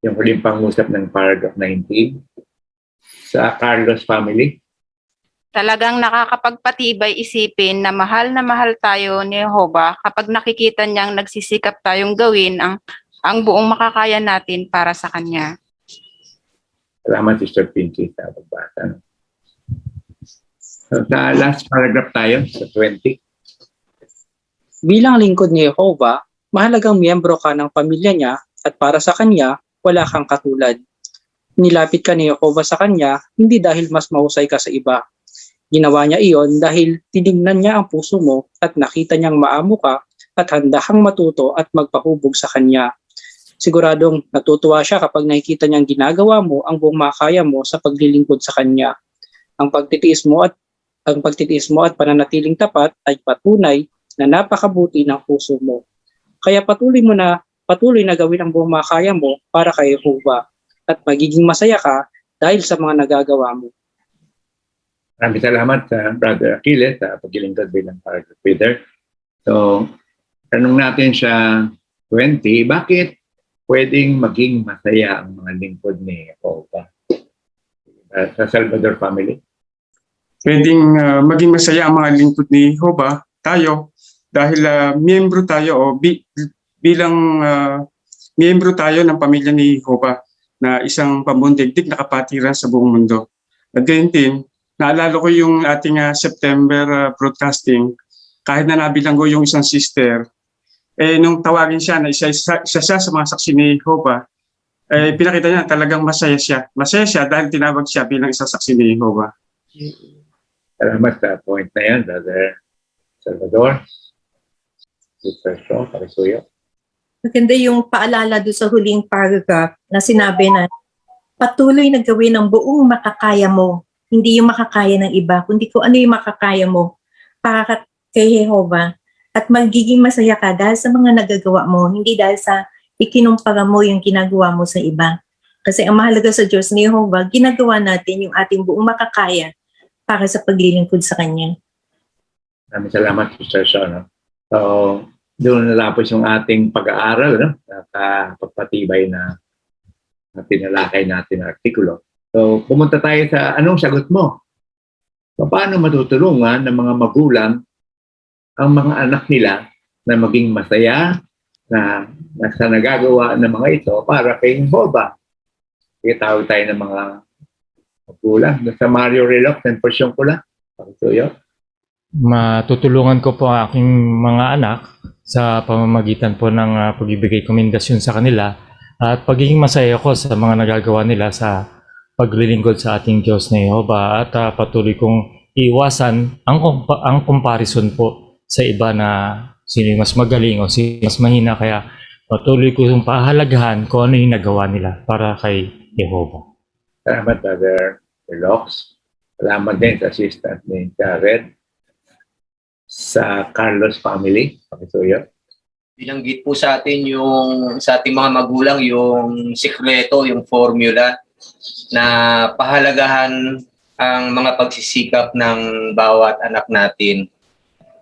Yung huling pangusap ng paragraph 19 sa Carlos family. Talagang nakakapagpatibay isipin na mahal tayo ni Jehovah kapag nakikita niyang nagsisikap tayong gawin ang buong makakaya natin para sa Kanya. Salamat, Sister Pinky, sa pagbasa. So, sa last paragraph tayo, sa 20. Bilang lingkod ni Jehovah, mahalagang miyembro ka ng pamilya niya at para sa Kanya, wala kang katulad. Nilapit ka ni Jehovah sa Kanya, hindi dahil mas mahusay ka sa iba. Ginawa niya iyon dahil tinignan niya ang puso mo at nakita niyang maamo ka at handa kang matuto at magpahubog sa Kanya. Siguradong natutuwa siya kapag nakikita niyang ginagawa mo ang buong makakaya mo sa paglilingkod sa Kanya. Ang pagtitiis mo at pananatiling tapat ay patunay na napakabuti ng puso mo. Kaya patuloy na gawin ang buong makakaya mo para kay Jehovah at magiging masaya ka dahil sa mga nagagawa mo. Maraming salamat sa Brother Achilles sa paglilingkod bilang paragraph reader. So, tanong natin siya 20, bakit pwedeng maging masaya ang mga lingkod ni Jehovah? Sa Salvador family? Pwedeng maging masaya ang mga lingkod ni Jehovah, tayo, dahil miyembro tayo o bilang miyembro tayo ng pamilya ni Jehovah na isang pamumuligtig na kapatiran sa buong mundo. At gayon din, naalala ko yung ating September broadcasting, kahit na nabilang ko yung isang sister, nung tawagin siya na isa sa mga saksi ni Jehovah, pinakita niya talagang masaya siya. Masaya siya dahil tinawag siya bilang isang saksi ni Jehovah. Salamat sa point na yan, Brother Salvador. Sister Shaw, Parisuyo. Maganda yung paalala doon sa huling paragraph na sinabi na patuloy na gawin ang buong makakaya mo. Hindi yung makakaya ng iba, kundi kung ano yung makakaya mo para kay Jehovah. At magiging masaya ka dahil sa mga nagagawa mo, hindi dahil sa ikinumpara mo yung ginagawa mo sa iba. Kasi ang mahalaga sa Diyos ni Jehovah, ginagawa natin yung ating buong makakaya para sa paglilingkod sa Kanya. Maraming salamat, Sister Shaw. No? So, doon natapos yung ating pag-aaral, no? Nakapagpatibay na tinalakay natin na artikulo. So, pumunta tayo sa anong sagot mo? Paano matutulungan ng mga magulang ang mga anak nila na maging masaya na sa nagagawa ng mga ito para kay Jehovah? Tawag tayo ng mga magulang. Sa Mario Relox, 10% ko lang. Pakisuyo. Matutulungan ko po ang aking mga anak sa pamamagitan po ng pagbibigay komendasyon sa kanila at pagiging masaya ko sa mga nagagawa nila sa paglilingkod sa ating Diyos na Jehovah at patuloy kong iwasan ang comparison po sa iba na sino yung mas magaling o sino mas mahina, kaya patuloy ko yung pahalagahan kung ano yung nagawa nila para kay Jehovah. Salamat, Brother Relox. Salamat din sa assistant ni Jared sa Carlos family. Pakisuyo. Binanggit po sa atin yung sa ating mga magulang yung sikreto, yung formula na pahalagahan ang mga pagsisikap ng bawat anak natin.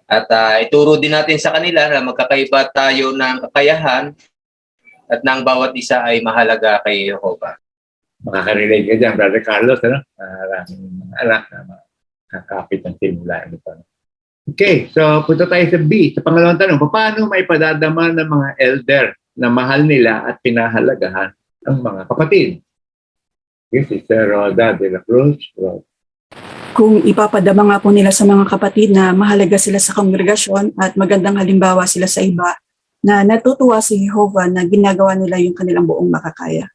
At ituro din natin sa kanila na magkakaiba tayo ng kakayahan at ng bawat isa ay mahalaga kay Jehovah. Makaka-relate ka dyan, Brother Carlos, ano? Maraming mga anak na makakapit ng simula. Okay, so punta tayo sa B. Sa pangalawang tanong, paano may padadama ng mga elder na mahal nila at pinahalagahan ang mga kapatid? Yes, Sister Roda de la Cruz. Kung ipapadama nga po nila sa mga kapatid na mahalaga sila sa kongregasyon at magandang halimbawa sila sa iba, na natutuwa si Jehovah na ginagawa nila yung kanilang buong makakaya.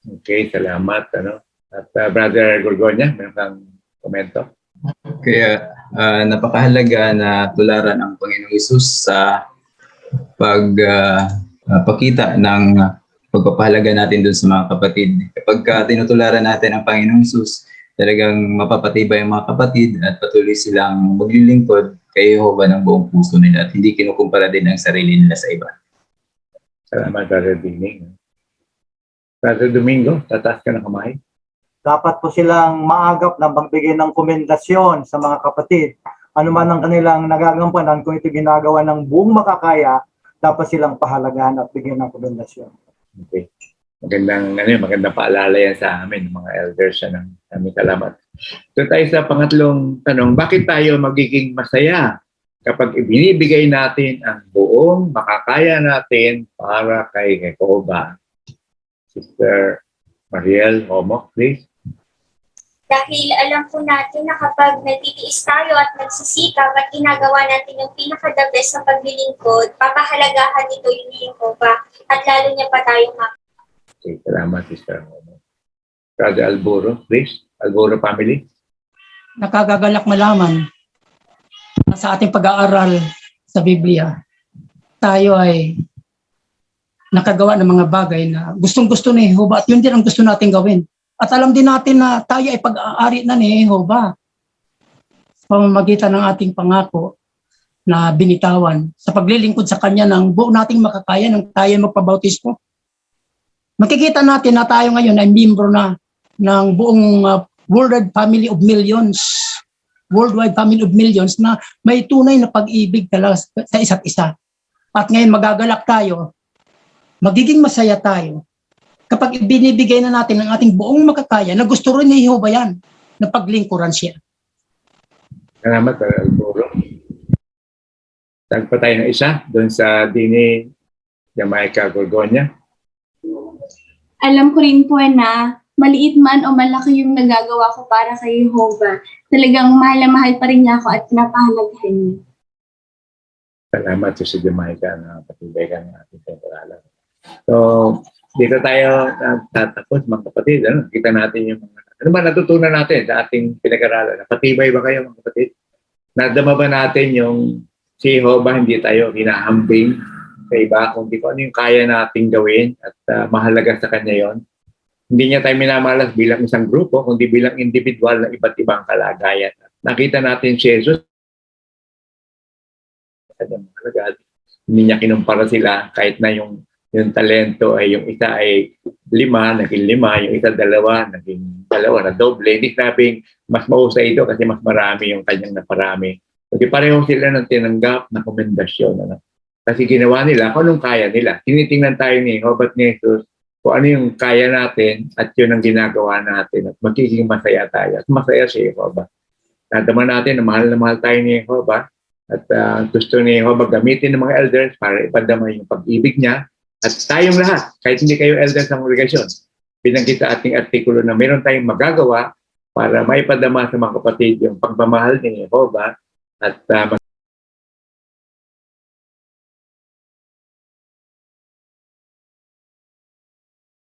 Okay, salamat. Ano? At Brother Gorgonya, meron kang komento? Kaya napakahalaga na tularan ang Panginoong Hesus sa pagpakita ng pagpapahalaga natin doon sa mga kapatid. Kapag tinutularan natin ang Panginoong Hesus, talagang mapapatibay ang mga kapatid at patuloy silang maglilingkod kay Jehovah ng buong puso nila at hindi kinukumpara din ang sarili nila sa iba. Salamat, Brother Domingo. Brother Domingo, tataas ka ng kamay. Dapat po silang maagap na magbigay ng komendasyon sa mga kapatid. Ano man ang kanilang nagagampanan, kung ito ginagawa ng buong makakaya, dapat silang pahalagahan at bigyan ng komendasyon. Okay. Magandang paalala yan sa amin, mga elders. Aming salamat. So tayo sa pangatlong tanong, bakit tayo magiging masaya kapag ibinibigay natin ang buong makakaya natin para kay Jehovah? Sister Mariel Homo, please. Dahil alam po natin na kapag nagtitiis tayo at nagsisikap at ginagawa natin yung pinaka-the best sa paglilingkod, papahalagahan nito yung Jehovah at lalo niya pa tayong Okay, salamat, Sister Homo. Brother Alburo, please. Alburo family. Nakagagalak malaman na sa ating pag-aaral sa Biblia, tayo ay nakagawa ng mga bagay na gustong-gusto ni Jehovah at yun din ang gusto natin gawin. At alam din natin na tayo ay pag-aari na ni Jehovah sa pamamagitan ng ating pangako na binitawan sa paglilingkod sa Kanya ng buo nating makakaya nang tayo magpabautismo. Makikita natin na tayo ngayon ay miyembro na ng buong worldwide family of millions na may tunay na pag-ibig talaga sa isa't isa. At ngayon magagalak tayo, magiging masaya tayo kapag ibinibigay na natin ang ating buong makakaya na gusto rin ni Jehovah yan, na paglingkuran siya. Salamat, Alburo. Tagpa tayo ng isa doon sa Dini Jamaica Gorgonya. Alam ko rin po na maliit man o malaki yung nagagawa ko para kay Jehovah, talagang mahal na mahal pa rin niya ako at pinapahalagahan niya. Salamat sa Jamaica na patibay ka ng ating pag-aaral. So, dito tayo tatapos, mga kapatid. Kita natin yung ano ba natutunan natin sa ating pinag-aralan? Patibay ba kayo, mga kapatid? Nadama ba natin yung si Jehovah, hindi tayo hinahambing sa iba, kundi kung ano yung kaya nating gawin at mahalaga sa Kanya yon. Hindi niya tayo minamalas bilang isang grupo, kundi bilang individual na iba't ibang kalagayan. Nakita natin si Jesus, hindi niya kinumpara sila kahit na yung talento ay yung isa ay 5, naging 5, yung isa 2, naging 2, na doble. Hindi sabing mas mahusay ito kasi mas marami yung kanyang naparami Kasi pareho sila ng tinanggap na komendasyon. Ano? Kasi ginawa nila kung anong kaya nila. Tinitingnan tayo ni Jehovah at ni Jesus kung ano yung kaya natin at yun ang ginagawa natin at magiging masaya tayo. At masaya si Jehovah. Nadama natin na mahal tayo ni Jehovah at gusto ni Jehovah gamitin ng mga elders para ipadama yung pag-ibig niya. At tayong lahat, kahit hindi kayo elders ng kongregasyon, binanggit sa ating artikulo na meron tayong magagawa para maipadama sa mga kapatid yung pagmamahal ni Jehovah at